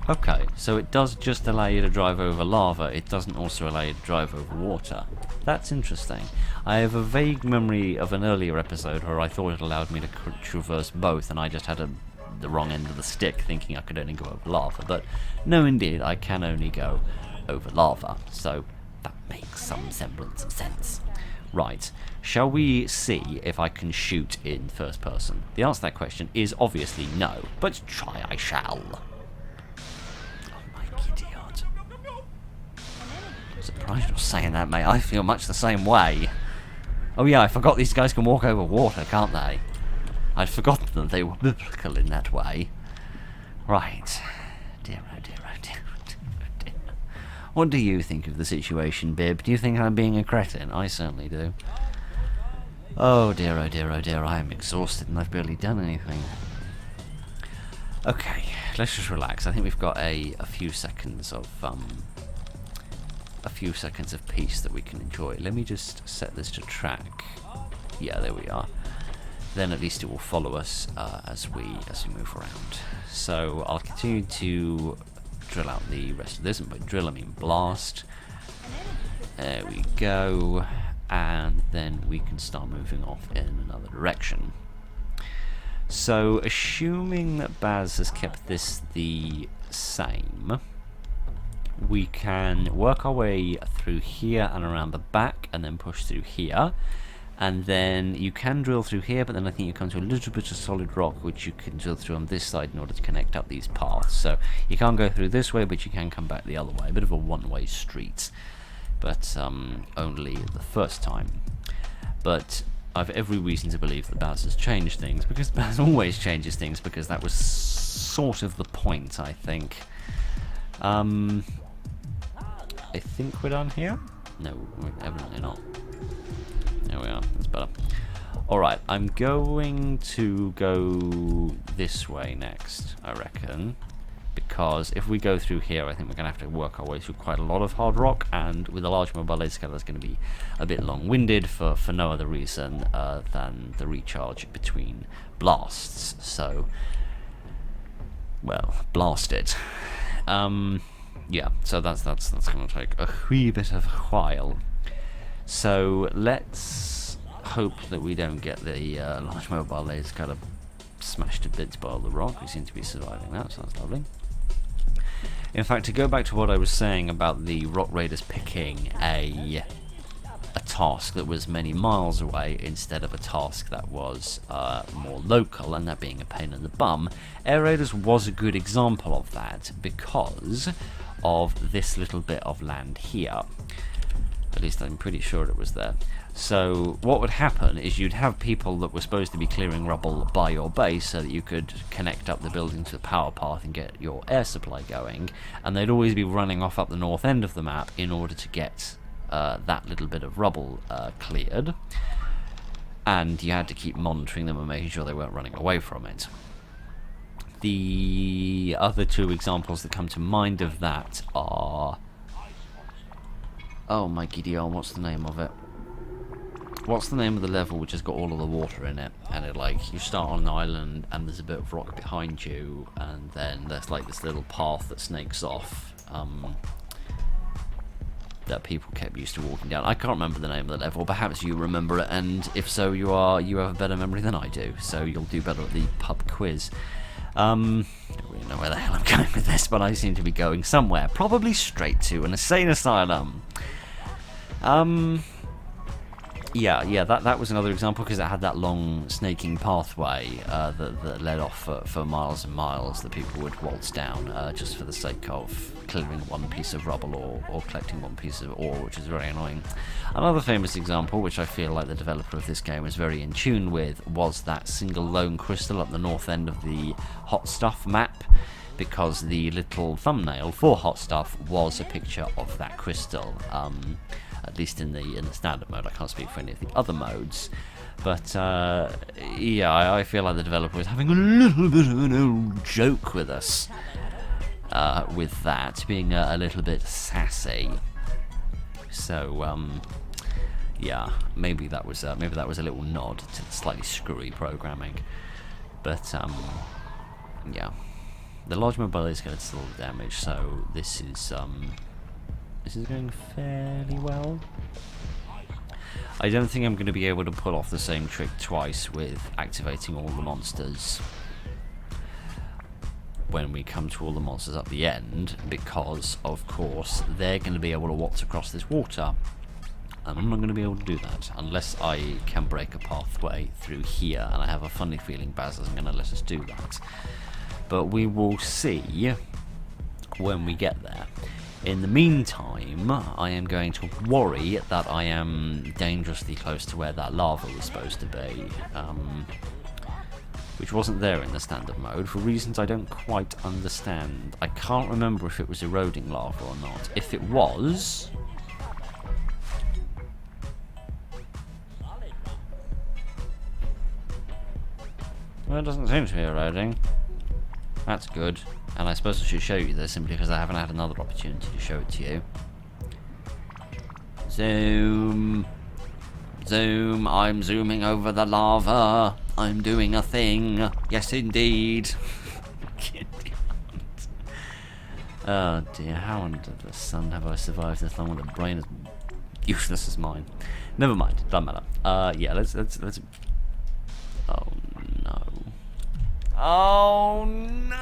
Okay, so it does just allow you to drive over lava, it doesn't also allow you to drive over water. That's interesting. I have a vague memory of an earlier episode where I thought it allowed me to traverse both, and I just had the wrong end of the stick, thinking I could only go over lava. But no, indeed, I can only go over lava, so that makes some semblance of sense. Right, shall we see if I can shoot in first person? The answer to that question is obviously no, but try I shall. Surprised you're saying that, mate. I feel much the same way. Oh yeah, I forgot these guys can walk over water, can't they? I'd forgotten that they were biblical in that way. Right. Dear, oh dear, oh dear, oh dear. What do you think of the situation, Bib? Do you think I'm being a cretin? I certainly do. Oh dear, oh dear, oh dear. I am exhausted and I've barely done anything. Okay, let's just relax. I think we've got a few seconds of peace that we can enjoy. Let me just set this to track. Yeah, there we are. Then at least it will follow us as we move around. So I'll continue to drill out the rest of this, and by drill I mean blast. There we go, and then we can start moving off in another direction. So assuming that Baz has kept this the same, we can work our way through here and around the back and then push through here, and then you can drill through here, but then I think you come to a little bit of solid rock which you can drill through on this side in order to connect up these paths. So you can't go through this way, but you can come back the other way. A bit of a one-way street, but only the first time. But I've every reason to believe that Baz has changed things, because Baz always changes things, because that was sort of the point, I think. I think we're done here? No, we're evidently not. There we are, that's better. Alright, I'm going to go this way next, I reckon. Because if we go through here, I think we're going to have to work our way through quite a lot of hard rock, and with a large mobile laser scatter, that's going to be a bit long-winded for no other reason than the recharge between blasts. So, well, blast it. Yeah, so that's going to take a wee bit of a while. So let's hope that we don't get the large mobile laser kind of smashed to bits by all the rock. We seem to be surviving that, so that's lovely. In fact, to go back to what I was saying about the Rock Raiders picking a task that was many miles away instead of a task that was more local, and that being a pain in the bum, Air Raiders was a good example of that because of this little bit of land here. At least I'm pretty sure it was there. So what would happen is you'd have people that were supposed to be clearing rubble by your base so that you could connect up the building to the power path and get your air supply going, and they'd always be running off up the north end of the map in order to get that little bit of rubble cleared, and you had to keep monitoring them and making sure they weren't running away from it. The other two examples that come to mind of that are... oh my Gideon, what's the name of it? What's the name of the level which has got all of the water in it? And it, like, you start on an island and there's a bit of rock behind you, and then there's like this little path that snakes off that people kept used to walking down. I can't remember the name of the level. Perhaps you remember it, and if so, you have a better memory than I do, so you'll do better at the pub quiz. I don't really know where the hell I'm going with this, but I seem to be going somewhere. Probably straight to an insane asylum. Yeah, that was another example, because it had that long snaking pathway that led off for miles and miles that people would waltz down just for the sake of clearing one piece of rubble or collecting one piece of ore, which is very annoying. Another famous example, which I feel like the developer of this game was very in tune with, was that single lone crystal at the north end of the Hot Stuff map, because the little thumbnail for Hot Stuff was a picture of that crystal. At least in the standard mode. I can't speak for any of the other modes, but yeah, I feel like the developer was having a little bit of an old joke with us with that, being a little bit sassy. So Yeah, maybe that was a little nod to the slightly screwy programming, but yeah, the large mobility is going to still damage, so this is going fairly well. I don't think I'm going to be able to pull off the same trick twice with activating all the monsters when we come to all the monsters at the end, because of course they're going to be able to waltz across this water, and I'm not going to be able to do that unless I can break a pathway through here, and I have a funny feeling Baz isn't going to let us do that, but we will see when we get there. In the meantime, I am going to worry that I am dangerously close to where that lava was supposed to be, which wasn't there in the standard mode for reasons I don't quite understand. I can't remember if it was eroding lava or not. If it was... well, it doesn't seem to be eroding. That's good. And I suppose I should show you this simply because I haven't had another opportunity to show it to you. Zoom. Zoom. I'm zooming over the lava. I'm doing a thing. Yes, indeed. Oh dear, how under the sun have I survived this long with a brain as useless as mine? Never mind, doesn't matter. Yeah, let's. Oh no. Oh no!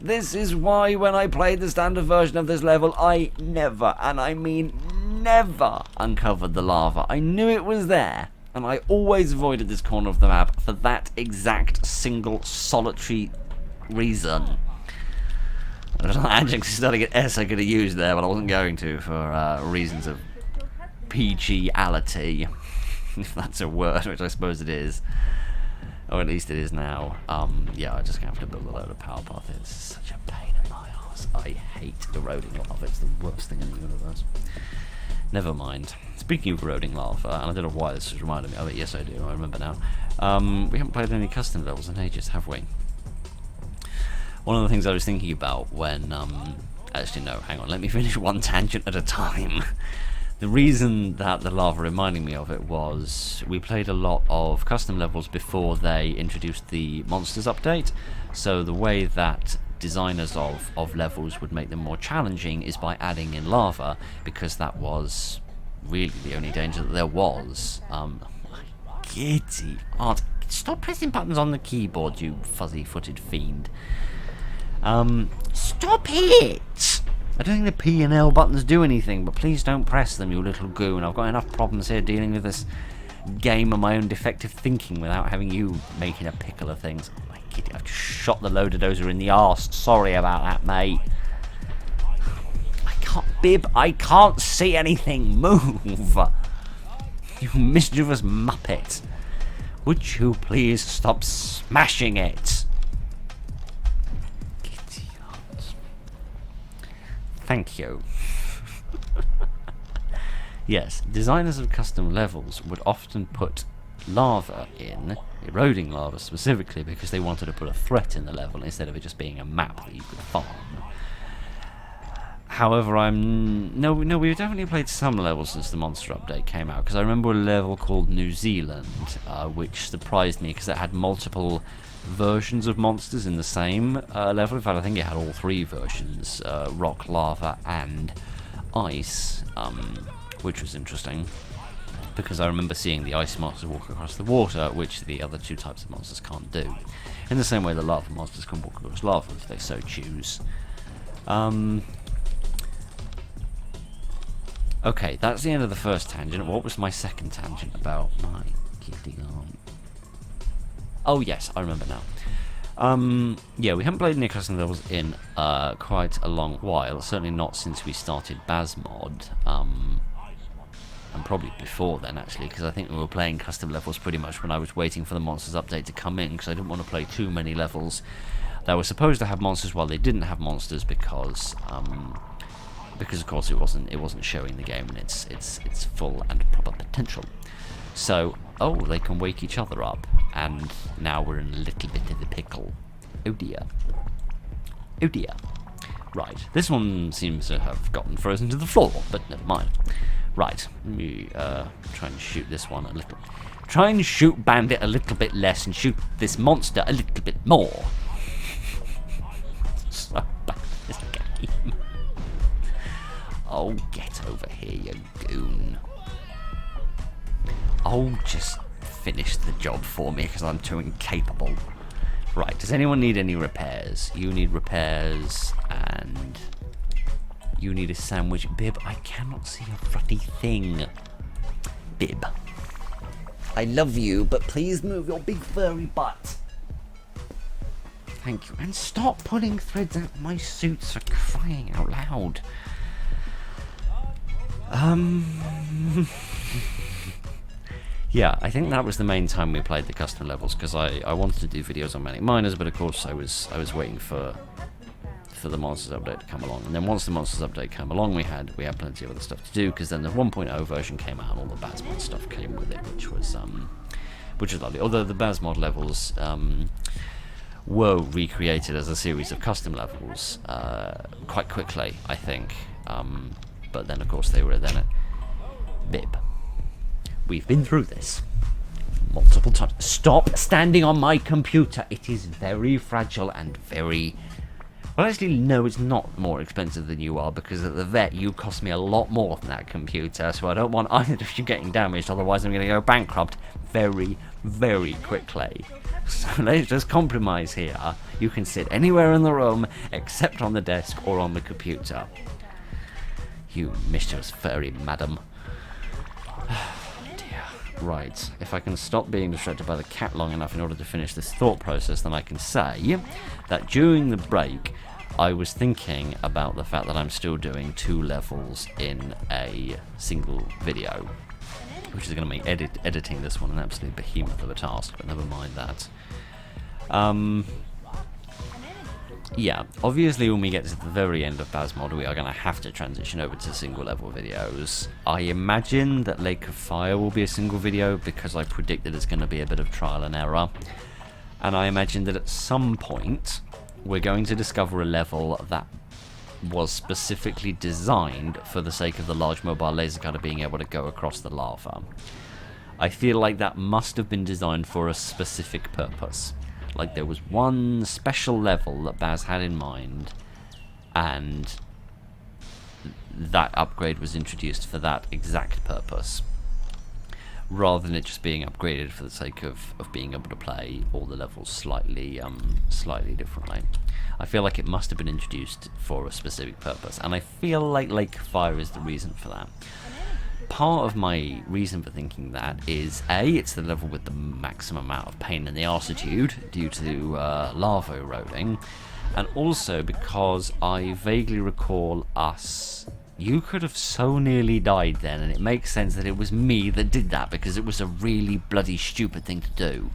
This is why when I played the standard version of this level, I never, and I mean never, uncovered the lava. I knew it was there, and I always avoided this corner of the map for that exact single solitary reason. A little adjective starting at S I could have used there, but I wasn't going to for reasons of PG-ality. If that's a word, which I suppose it is. Or at least it is now. Yeah, I'm just going to have to build a load of power paths. It's such a pain in my arse. I hate eroding lava. It's the worst thing in the universe. Never mind. Speaking of eroding lava, and I don't know why this has reminded me of it. Yes, I do. I remember now. We haven't played any custom levels in ages, have we? One of the things I was thinking about when... actually, no, hang on. Let me finish one tangent at a time. The reason that the lava reminded me of it was we played a lot of custom levels before they introduced the monsters update, so the way that designers of levels would make them more challenging is by adding in lava, because that was really the only danger that there was. Giddy art. Stop pressing buttons on the keyboard, you fuzzy-footed fiend. Stop it! I don't think the P and L buttons do anything, but please don't press them, you little goon. I've got enough problems here dealing with this game and my own defective thinking without having you making a pickle of things. Oh my giddy, I've just shot the loader dozer in the arse. Sorry about that, mate. I can't bib. I can't see anything. Move. You mischievous muppet. Would you please stop smashing it? Thank you. Yes, designers of custom levels would often put lava in, eroding lava specifically, because they wanted to put a threat in the level instead of it just being a map that you could farm. However, no, we've definitely played some levels since the monster update came out, because I remember a level called New Zealand, which surprised me because it had multiple versions of monsters in the same level. In fact, I think it had all three versions, rock, lava and ice, which was interesting because I remember seeing the ice monsters walk across the water, which the other two types of monsters can't do, in the same way the lava monsters can walk across lava if they so choose. Okay, that's the end of the first tangent. What was my second tangent about? My giddy arm. Oh yes, I remember now. Yeah, we haven't played any custom levels in quite a long while. Certainly not since we started Bazmod. And probably before then, actually, because I think we were playing custom levels pretty much when I was waiting for the monsters update to come in, because I didn't want to play too many levels that were supposed to have monsters while they didn't have monsters, because of course it wasn't showing the game in its full and proper potential. So, oh, they can wake each other up, and now we're in a little bit of the pickle. Oh dear. Oh dear. Right, this one seems to have gotten frozen to the floor, but never mind. Right, let me try and shoot this one a little. Try and shoot Bandit a little bit less and shoot this monster a little bit more. So bad, this game. Oh, get over here, you goon. Oh, just finish the job for me because I'm too incapable. Right, does anyone need any repairs? You need repairs, and you need a sandwich. Bib, I cannot see a bloody thing. Bib. I love you, but please move your big furry butt. Thank you. And stop pulling threads out of my suits for crying out loud. Yeah, I think that was the main time we played the custom levels, because I wanted to do videos on Manic Miners, but of course I was waiting for the Monsters update to come along. And then once the Monsters update came along, we had plenty of other stuff to do, because then the 1.0 version came out and all the Bazmod stuff came with it, which was lovely. Although the Bazmod levels were recreated as a series of custom levels quite quickly, I think. But then of course they were then at Bib. We've been through this multiple times. Stop standing on my computer. It is very fragile and very... Well, actually, no, it's not more expensive than you are, because at the vet, you cost me a lot more than that computer, so I don't want either of you getting damaged, otherwise I'm going to go bankrupt very, very quickly. So let's just compromise here. You can sit anywhere in the room, except on the desk or on the computer. You mischievous furry madam. Right, if I can stop being distracted by the cat long enough in order to finish this thought process, then I can say that during the break, I was thinking about the fact that I'm still doing 2 levels in a single video, which is going to make editing this one an absolute behemoth of a task, but never mind that. Yeah, obviously when we get to the very end of Bazmod, we are going to have to transition over to single level videos. I imagine that Lake of Fire will be a single video, because I predict that it's going to be a bit of trial and error. And I imagine that at some point, we're going to discover a level that was specifically designed for the sake of the large mobile laser cutter being able to go across the lava. I feel like that must have been designed for a specific purpose. Like there was one special level that Baz had in mind, and that upgrade was introduced for that exact purpose, rather than it just being upgraded for the sake of being able to play all the levels slightly differently. I feel like it must have been introduced for a specific purpose, and I feel like Lake of Fire is the reason for that. Part of my reason for thinking that is, A, it's the level with the maximum amount of pain in the arsitude due to lava eroding, and also because I vaguely recall us... You could have so nearly died then, and it makes sense that it was me that did that, because it was a really bloody stupid thing to do.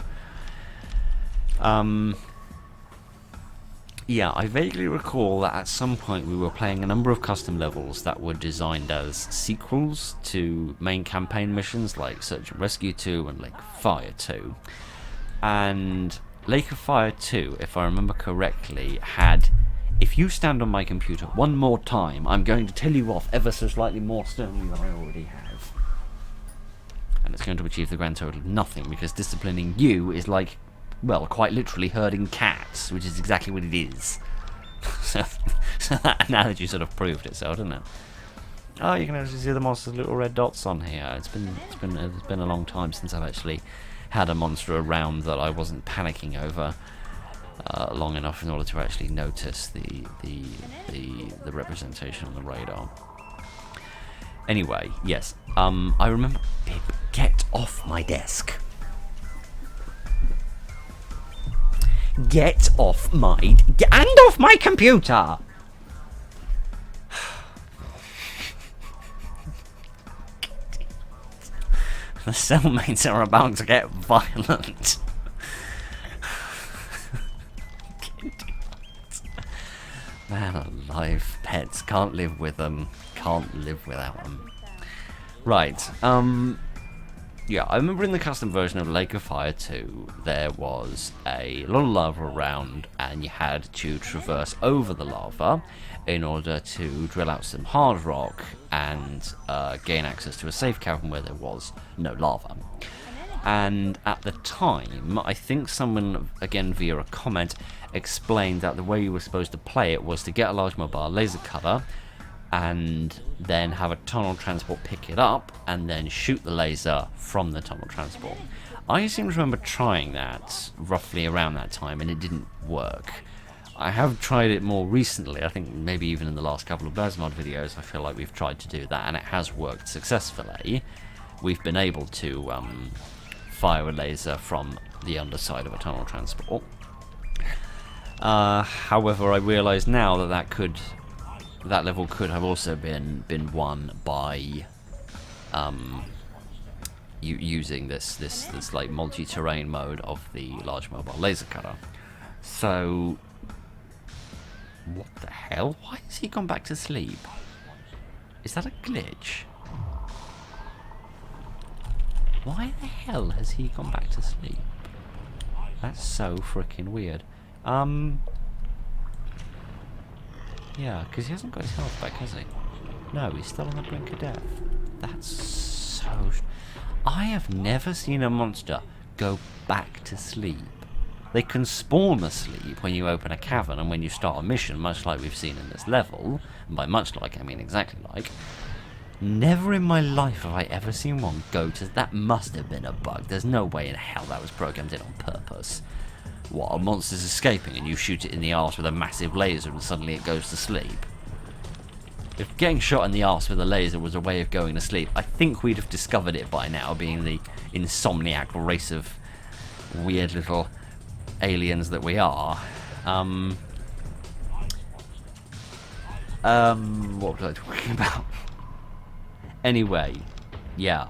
Yeah, I vaguely recall that at some point we were playing a number of custom levels that were designed as sequels to main campaign missions like Search and Rescue 2 and Lake of Fire 2. And Lake of Fire 2, if I remember correctly, had, if you stand on my computer one more time, I'm going to tell you off ever so slightly more sternly than I already have. And it's going to achieve the grand total of nothing, because disciplining you is like, well, quite literally herding cats, which is exactly what it is. so that analogy sort of proved itself, didn't it? Oh, you can actually see the monster's little red dots on here. It's been a long time since I've actually had a monster around that I wasn't panicking over long enough in order to actually notice the representation on the radar. Anyway, yes. I remember. Bib, get off my desk. Get off my... and off my computer! The cellmates are about to get violent. Man alive, pets. Can't live with them. Can't live without them. Right, yeah, I remember in the custom version of Lake of Fire 2, there was a lot of lava around, and you had to traverse over the lava in order to drill out some hard rock and gain access to a safe cavern where there was no lava. And at the time, I think someone, again via a comment, explained that the way you were supposed to play it was to get a large mobile laser cutter and then have a tunnel transport pick it up and then shoot the laser from the tunnel transport. I seem to remember trying that roughly around that time and it didn't work. I have tried it more recently, I think maybe even in the last couple of Bazmod videos I feel like we've tried to do that and it has worked successfully. We've been able to fire a laser from the underside of a tunnel transport. However, I realise now that that level could have also been won by using this like multi-terrain mode of the large mobile laser cutter. So, what the hell? Why has he gone back to sleep? Is that a glitch? Why the hell has he gone back to sleep? That's so freaking weird. Yeah, because he hasn't got his health back, has he? No, he's still on the brink of death. That's so... I have never seen a monster go back to sleep. They can spawn asleep when you open a cavern and when you start a mission, much like we've seen in this level. And by much like, I mean exactly like. Never in my life have I ever seen one go to... That must have been a bug. There's no way in hell that was programmed in on purpose. What, a monster's escaping and you shoot it in the arse with a massive laser and suddenly it goes to sleep? If getting shot in the arse with a laser was a way of going to sleep, I think we'd have discovered it by now, being the insomniac race of weird little aliens that we are. What was I talking about? Anyway, yeah.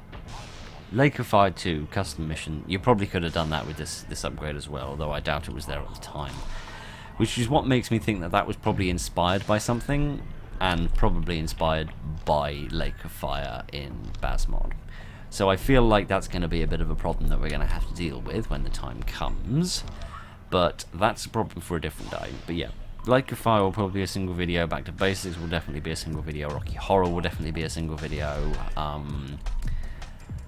Lake of Fire 2 custom mission. You probably could have done that with this upgrade as well, although I doubt it was there at the time. Which is what makes me think that was probably inspired by something, and probably inspired by Lake of Fire in Bazmod. So I feel like that's going to be a bit of a problem that we're going to have to deal with when the time comes. But that's a problem for a different day. But yeah. Lake of Fire will probably be a single video, Back to Basics will definitely be a single video, Rocky Horror will definitely be a single video,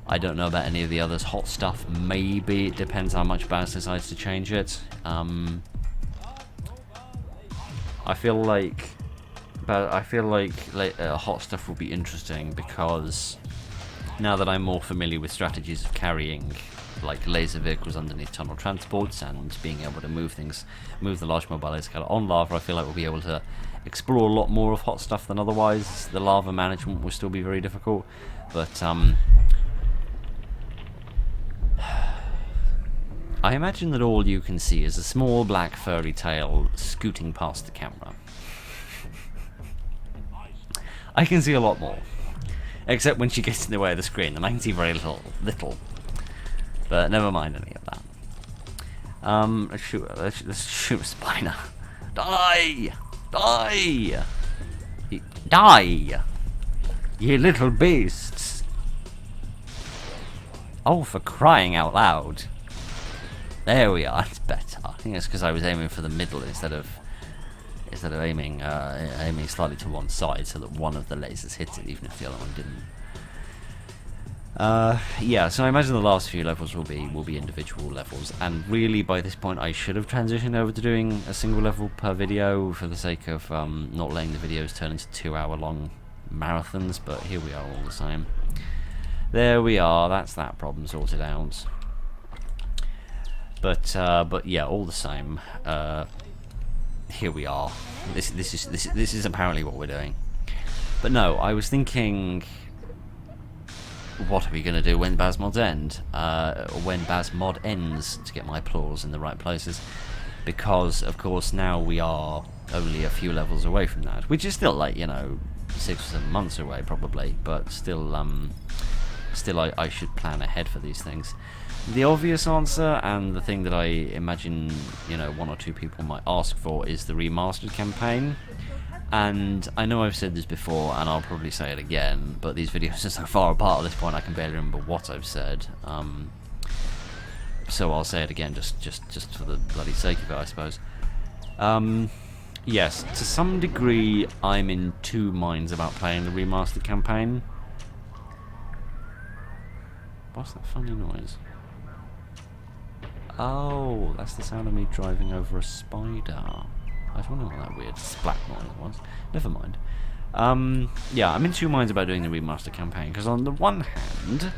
I don't know about any of the others, Hot Stuff maybe, it depends how much Baz decides to change it. I feel like Hot Stuff will be interesting because now that I'm more familiar with strategies of carrying like laser vehicles underneath tunnel transports and being able to move the large mobile laser cutter on lava, I feel like we'll be able to explore a lot more of Hot Stuff than otherwise. The lava management will still be very difficult, but I imagine that all you can see is a small black furry tail scooting past the camera. I can see a lot more, except when she gets in the way of the screen, and I can see very little. But never mind any of that. Let's shoot a Spiner. Die! Die! Die! Ye little beasts! Oh, for crying out loud! There we are. It's better. I think it's because I was aiming for the middle instead of aiming slightly to one side, so that one of the lasers hits it, even if the other one didn't. Yeah, so I imagine the last few levels will be individual levels, and really by this point I should have transitioned over to doing a single level per video for the sake of not letting the videos turn into 2-hour-long marathons, but here we are all the same. There we are, that's that problem sorted out. But yeah, all the same, here we are. This is apparently what we're doing. But no, I was thinking, what are we going to do when Bazmod's end? When Bazmod ends, to get my applause in the right places. Because, of course, now we are only a few levels away from that. Which is still, like, 6 or 7 months away, probably. But still, I should plan ahead for these things. The obvious answer, and the thing that I imagine, 1 or 2 people might ask for, is the remastered campaign. And I know I've said this before, and I'll probably say it again, but these videos are so far apart at this point I can barely remember what I've said. So I'll say it again, just for the bloody sake of it, I suppose. Yes, to some degree, I'm in two minds about playing the remastered campaign. What's that funny noise? Oh, that's the sound of me driving over a spider. I don't know what that weird splat noise was. Never mind. Yeah, I'm in two minds about doing the remaster campaign, because on the one hand,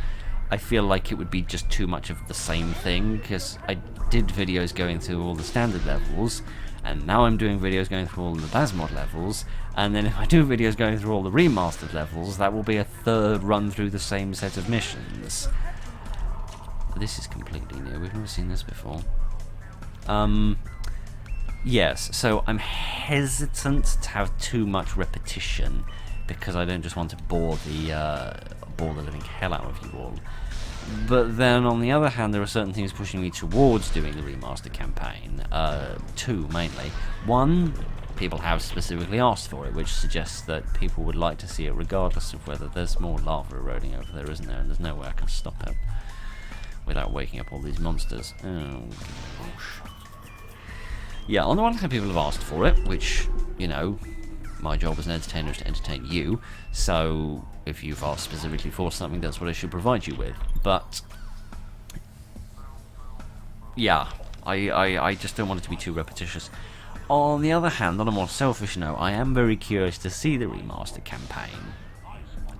I feel like it would be just too much of the same thing, because I did videos going through all the standard levels, and now I'm doing videos going through all the Basmod levels, and then if I do videos going through all the remastered levels, that will be a third run through the same set of missions. This is completely new, we've never seen this before. Yes, so I'm hesitant to have too much repetition, because I don't just want to bore the living hell out of you all. But then, on the other hand, there are certain things pushing me towards doing the remaster campaign. Two, mainly. One, people have specifically asked for it, which suggests that people would like to see it regardless of whether there's more lava eroding over there, isn't there? And there's no way I can stop it without waking up all these monsters. Oh, gosh. Yeah, on the one hand, people have asked for it, which, you know, my job as an entertainer is to entertain you, so if you've asked specifically for something, that's what I should provide you with. But yeah, I just don't want it to be too repetitious. On the other hand, on a more selfish note, I am very curious to see the remaster campaign.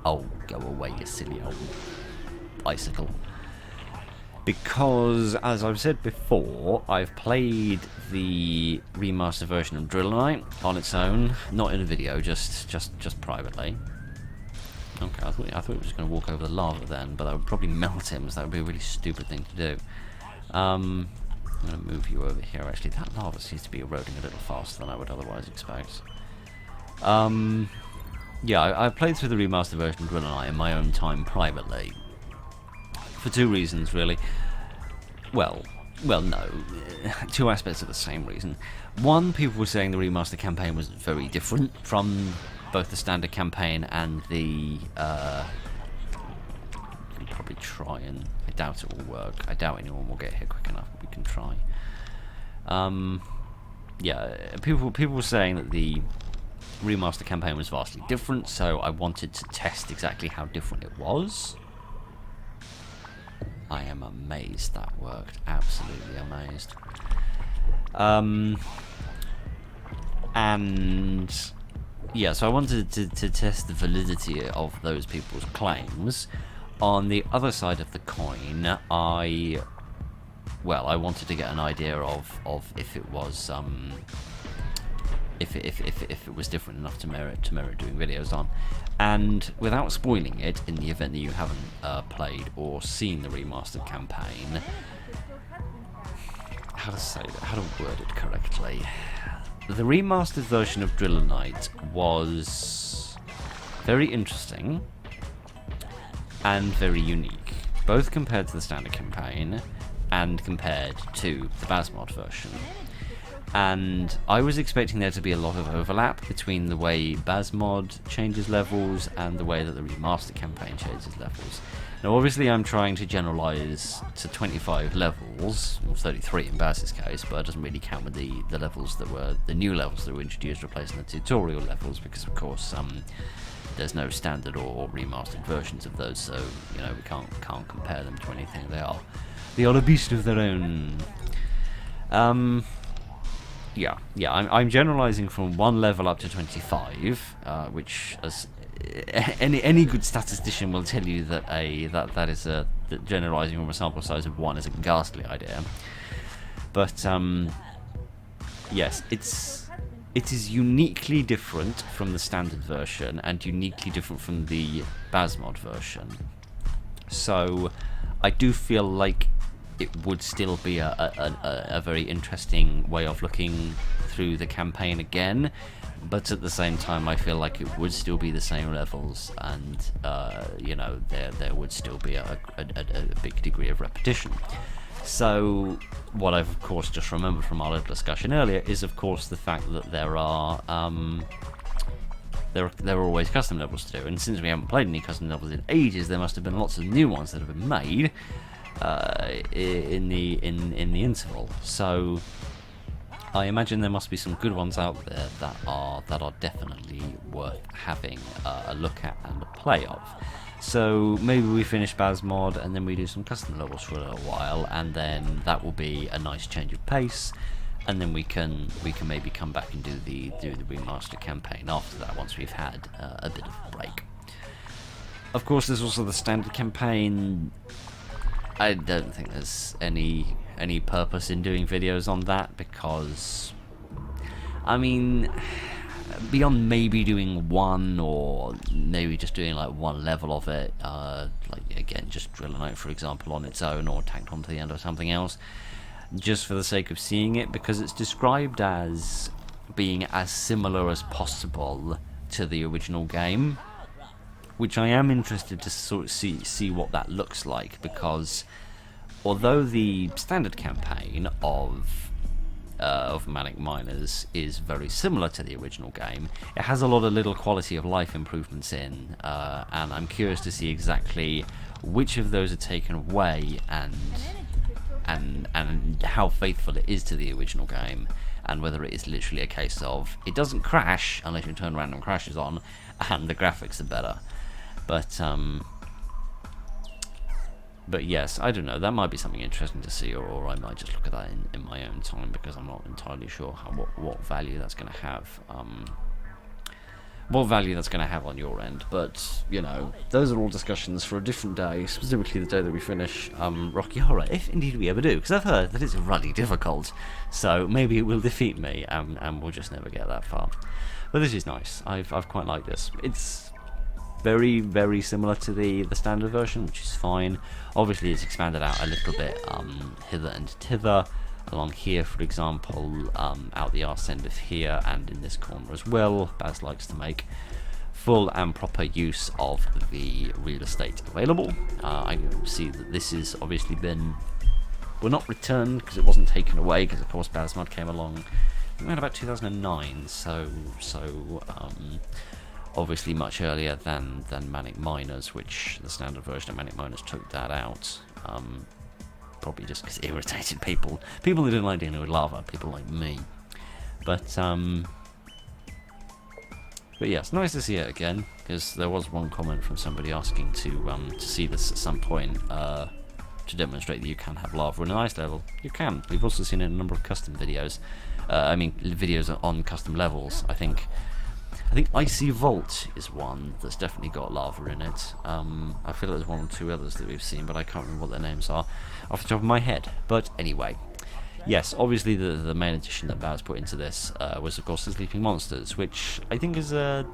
Oh, go away, you silly old bicycle. Because, as I've said before, I've played the remaster version of Drill Night on its own, not in a video, just privately. Okay, I thought it was going to walk over the lava then, but that would probably melt him, so that would be a really stupid thing to do. I'm going to move you over here. Actually, that lava seems to be eroding a little faster than I would otherwise expect. Yeah, I've played through the remaster version of Drill Night in my own time privately. For two reasons, really. Well, no. Two aspects of the same reason. One, people were saying the remaster campaign was very different from both the standard campaign and the... we can probably try and... I doubt it will work. I doubt anyone will get here quick enough, but we can try. Yeah, people were saying that the remaster campaign was vastly different, so I wanted to test exactly how different it was. I am amazed that worked. Absolutely amazed. And yeah, so I wanted to test the validity of those people's claims. On the other side of the coin, I wanted to get an idea of if it was if it was different enough to merit doing videos on. And without spoiling it, in the event that you haven't played or seen the remastered campaign, how to word it correctly. The remastered version of Driller Knight was very interesting and very unique, both compared to the standard campaign and compared to the Basmod version. And I was expecting there to be a lot of overlap between the way Basmod changes levels and the way that the remastered campaign changes levels. Now obviously I'm trying to generalise to 25 levels, or 33 in Baz's case, but it doesn't really count with the levels that were, the new levels that were introduced replacing the tutorial levels, because of course there's no standard or remastered versions of those, so you know we can't compare them to anything. They are a beast of their own. Yeah, I'm generalising from one level up to 25, which, as any good statistician will tell you, that that generalising from a sample size of 1 is a ghastly idea. But yes, it is uniquely different from the standard version and uniquely different from the Basmod version. So I do feel like it would still be a very interesting way of looking through the campaign again, but at the same time I feel like it would still be the same levels, and you know, there would still be a big degree of repetition. So what I've of course just remembered from our little discussion earlier is of course the fact that there are always custom levels to do, and since we haven't played any custom levels in ages, there must have been lots of new ones that have been made in the interval. So I imagine there must be some good ones out there that are definitely worth having a look at and a play of. So maybe we finish Basmod and then we do some custom levels for a little while, and then that will be a nice change of pace. And then we can maybe come back and do the remaster campaign after that, once we've had a bit of a break. Of course, there's also the standard campaign. I don't think there's any purpose in doing videos on that, because, I mean, beyond maybe doing one, or maybe just doing like one level of it, like again just Drill a Night for example on its own, or tacked onto the end or something else, just for the sake of seeing it, because it's described as being as similar as possible to the original game, which I am interested to sort of see what that looks like, because although the standard campaign of Manic Miners is very similar to the original game, it has a lot of little quality of life improvements in, and I'm curious to see exactly which of those are taken away, and how faithful it is to the original game, and whether it is literally a case of it doesn't crash unless you turn random crashes on, and the graphics are better. But yes, I don't know, that might be something interesting to see, or I might just look at that in my own time, because I'm not entirely sure what value that's going to have. What value that's going to have on your end, but you know, those are all discussions for a different day, specifically the day that we finish Rocky Horror, if indeed we ever do, because I've heard that it's really difficult, so maybe it will defeat me, and we'll just never get that far. But this is nice. I've quite liked this. It's very, very similar to the standard version, which is fine. Obviously it's expanded out a little bit hither and thither. Along here, for example, out the arse end of here, and in this corner as well. Baz likes to make full and proper use of the real estate available. I can see that this has obviously been, well, not returned because it wasn't taken away, because of course Basmod came along around about 2009, so obviously much earlier than Manic Miners, which the standard version of Manic Miners took that out. Probably just because it irritated people who didn't like dealing with lava, people like me. But yeah, it's nice to see it again, because there was one comment from somebody asking to see this at some point, to demonstrate that you can have lava in an ice level. You can. We've also seen it in a number of custom videos. I mean, videos on custom levels. I think Icy Vault is one that's definitely got lava in it. I feel like there's one or two others that we've seen, but I can't remember what their names are off the top of my head. But anyway, yes, obviously the main addition that Baz put into this was of course the Sleeping Monsters, which I think is a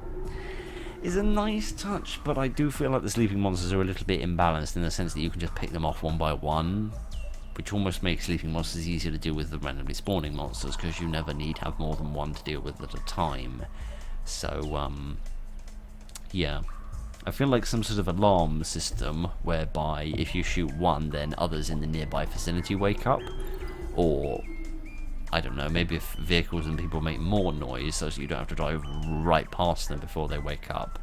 nice touch, but I do feel like the Sleeping Monsters are a little bit imbalanced in the sense that you can just pick them off one by one, which almost makes Sleeping Monsters easier to deal with than randomly spawning monsters, because you never need to have more than one to deal with at a time. So, yeah, I feel like some sort of alarm system whereby if you shoot one, then others in the nearby vicinity wake up, or, I don't know, maybe if vehicles and people make more noise so that you don't have to drive right past them before they wake up.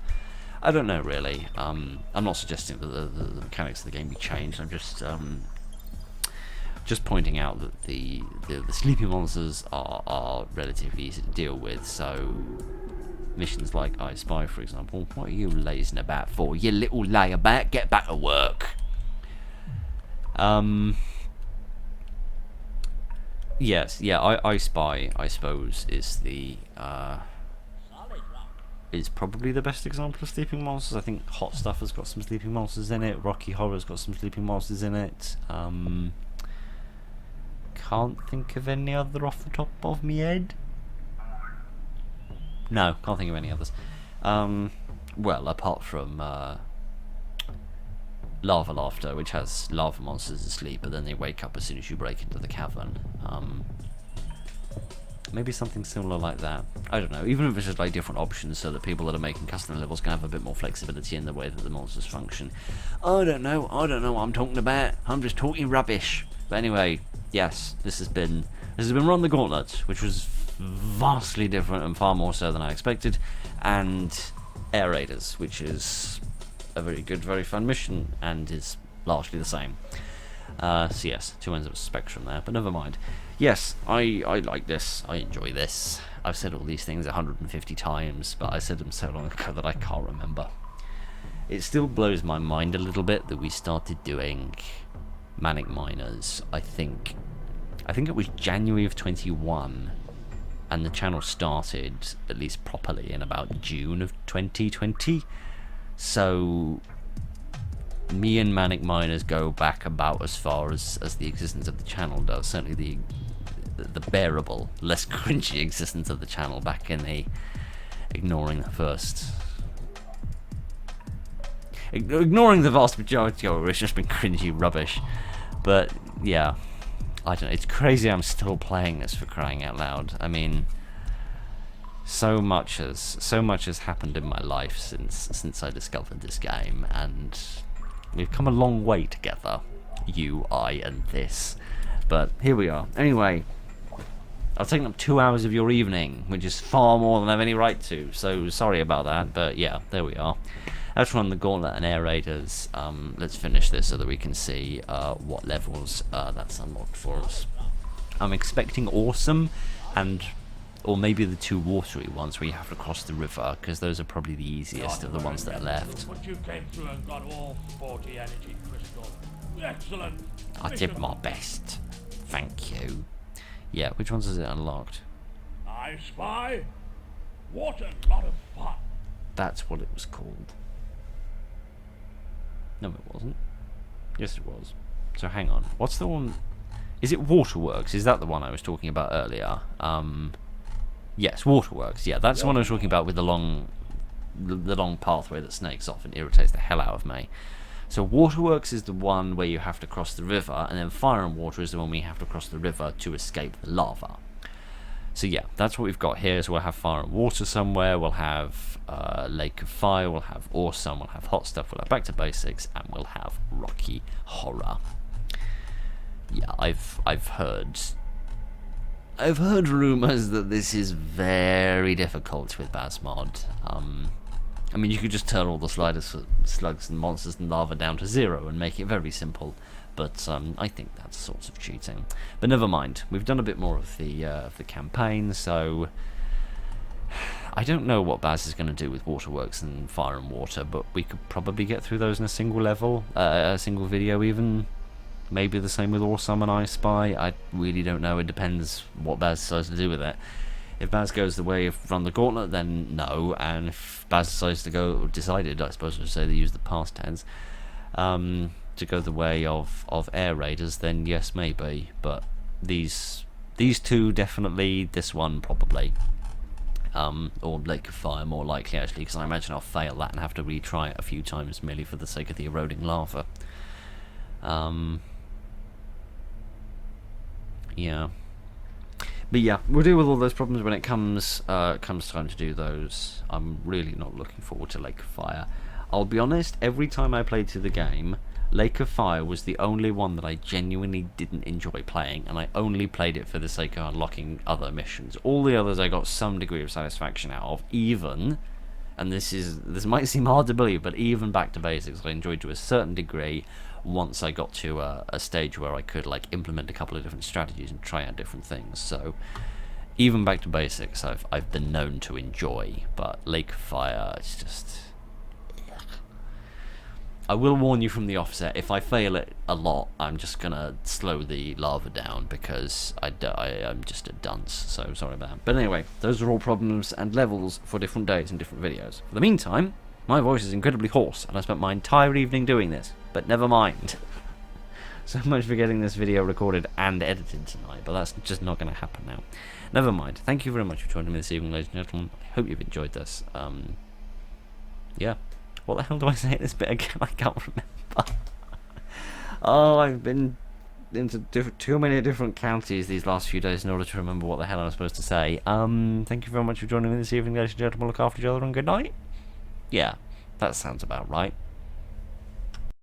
I don't know, really. I'm not suggesting that the mechanics of the game be changed. I'm just pointing out that the Sleeping Monsters are relatively easy to deal with, so missions like I Spy, for example, what are you lazing about for, you little layabat? Get back to work. Yes, yeah, I Spy, I suppose, is probably the best example of Sleeping Monsters. I think Hot Stuff has got some Sleeping Monsters in it, Rocky Horror's got some Sleeping Monsters in it. Can't think of any other off the top of me head. No, can't think of any others. Well, apart from Lava Laughter, which has lava monsters asleep, but then they wake up as soon as you break into the cavern. Maybe something similar like that. I don't know. Even if it's just like different options, so that people that are making custom levels can have a bit more flexibility in the way that the monsters function. I don't know what I'm talking about. I'm just talking rubbish. But anyway, yes, this has been Run the Gauntlet, which was vastly different and far more so than I expected, and Air Raiders, which is a very good, very fun mission, and is largely the same. So yes, two ends of a spectrum there, but never mind. yes, I like this. I enjoy this. I've said all these things 150 times, but I said them so long ago that I can't remember. It still blows my mind a little bit that we started doing Manic Miners. I think it was January of 21, and the channel started at least properly in about June of 2020. So me and Manic Miners go back about as far as the existence of the channel does. Certainly the bearable, less cringy existence of the channel back in the ignoring the vast majority of it, it's just been cringy rubbish. But yeah, I don't know, it's crazy I'm still playing this, for crying out loud. I mean, so much has happened in my life since I discovered this game, and we've come a long way together, you, I, and this. But here we are. Anyway, I've taken up 2 hours of your evening, which is far more than I have any right to, so sorry about that, but yeah, there we are. Let's run the Gauntlet and Air Raiders. Let's finish this so that we can see what levels that's unlocked for us. I'm expecting Awesome, or maybe the 2 watery ones where you have to cross the river, because those are probably the easiest of the ones that are left. But you came through and got all 40 energy crystals. Excellent. I did my best. Thank you. Yeah, which ones is it unlocked? I spy. What a lot of fun. That's what it was called. No, it wasn't. Yes, it was. So hang on. What's the one? Is it Waterworks? Is that the one I was talking about earlier? Yes, Waterworks. Yeah, that's the one I was talking about with the long pathway that snakes off and irritates the hell out of me. So Waterworks is the one where you have to cross the river, and then Fire and Water is the one where you have to cross the river to escape the lava. So yeah, that's what we've got here. So we'll have Fire and Water somewhere, we'll have Lake of Fire, we'll have Awesome, we'll have Hot Stuff, we'll have Back to Basics, and we'll have Rocky Horror. Yeah, I've heard rumours that this is very difficult with Basmod. I mean, you could just turn all the slugs and monsters and lava down to 0 and make it very simple, but I think that's sort of cheating. But never mind, we've done a bit more of the campaign, so I don't know what Baz is going to do with Waterworks and Fire and Water, but we could probably get through those in a single level, a single video even. Maybe the same with Awesome and I Spy. I really don't know. It depends what Baz decides to do with it. If Baz goes the way of Run the Gauntlet, then no. And if Baz decides to go, decided, I suppose I should say, they use the past tense, to go the way of Air Raiders, then yes, maybe. But these 2 definitely. This one probably. Or Lake of Fire more likely, actually, because I imagine I'll fail that and have to retry it a few times merely for the sake of the eroding lava. Yeah. But yeah, we'll deal with all those problems when it comes time to do those. I'm really not looking forward to Lake of Fire. I'll be honest, every time I played through the game, Lake of Fire was the only one that I genuinely didn't enjoy playing, and I only played it for the sake of unlocking other missions. All the others I got some degree of satisfaction out of, even, and this might seem hard to believe, but even Back to Basics I enjoyed to a certain degree once I got to a stage where I could like implement a couple of different strategies and try out different things. So even Back to Basics I've been known to enjoy, but Lake of Fire, it's just... I will warn you from the offset, if I fail it a lot, I'm just gonna slow the lava down, because I'm just a dunce, so sorry about that. But anyway, those are all problems and levels for different days and different videos. For the meantime, my voice is incredibly hoarse, and I spent my entire evening doing this, but never mind. So much for getting this video recorded and edited tonight, but that's just not going to happen now. Never mind. Thank you very much for joining me this evening, ladies and gentlemen. I hope you've enjoyed this. Yeah. What the hell do I say at this bit again? I can't remember. Oh, I've been into too many different counties these last few days in order to remember what the hell I'm supposed to say. Thank you very much for joining me this evening, ladies and gentlemen. Look after each other and good night. Yeah, that sounds about right.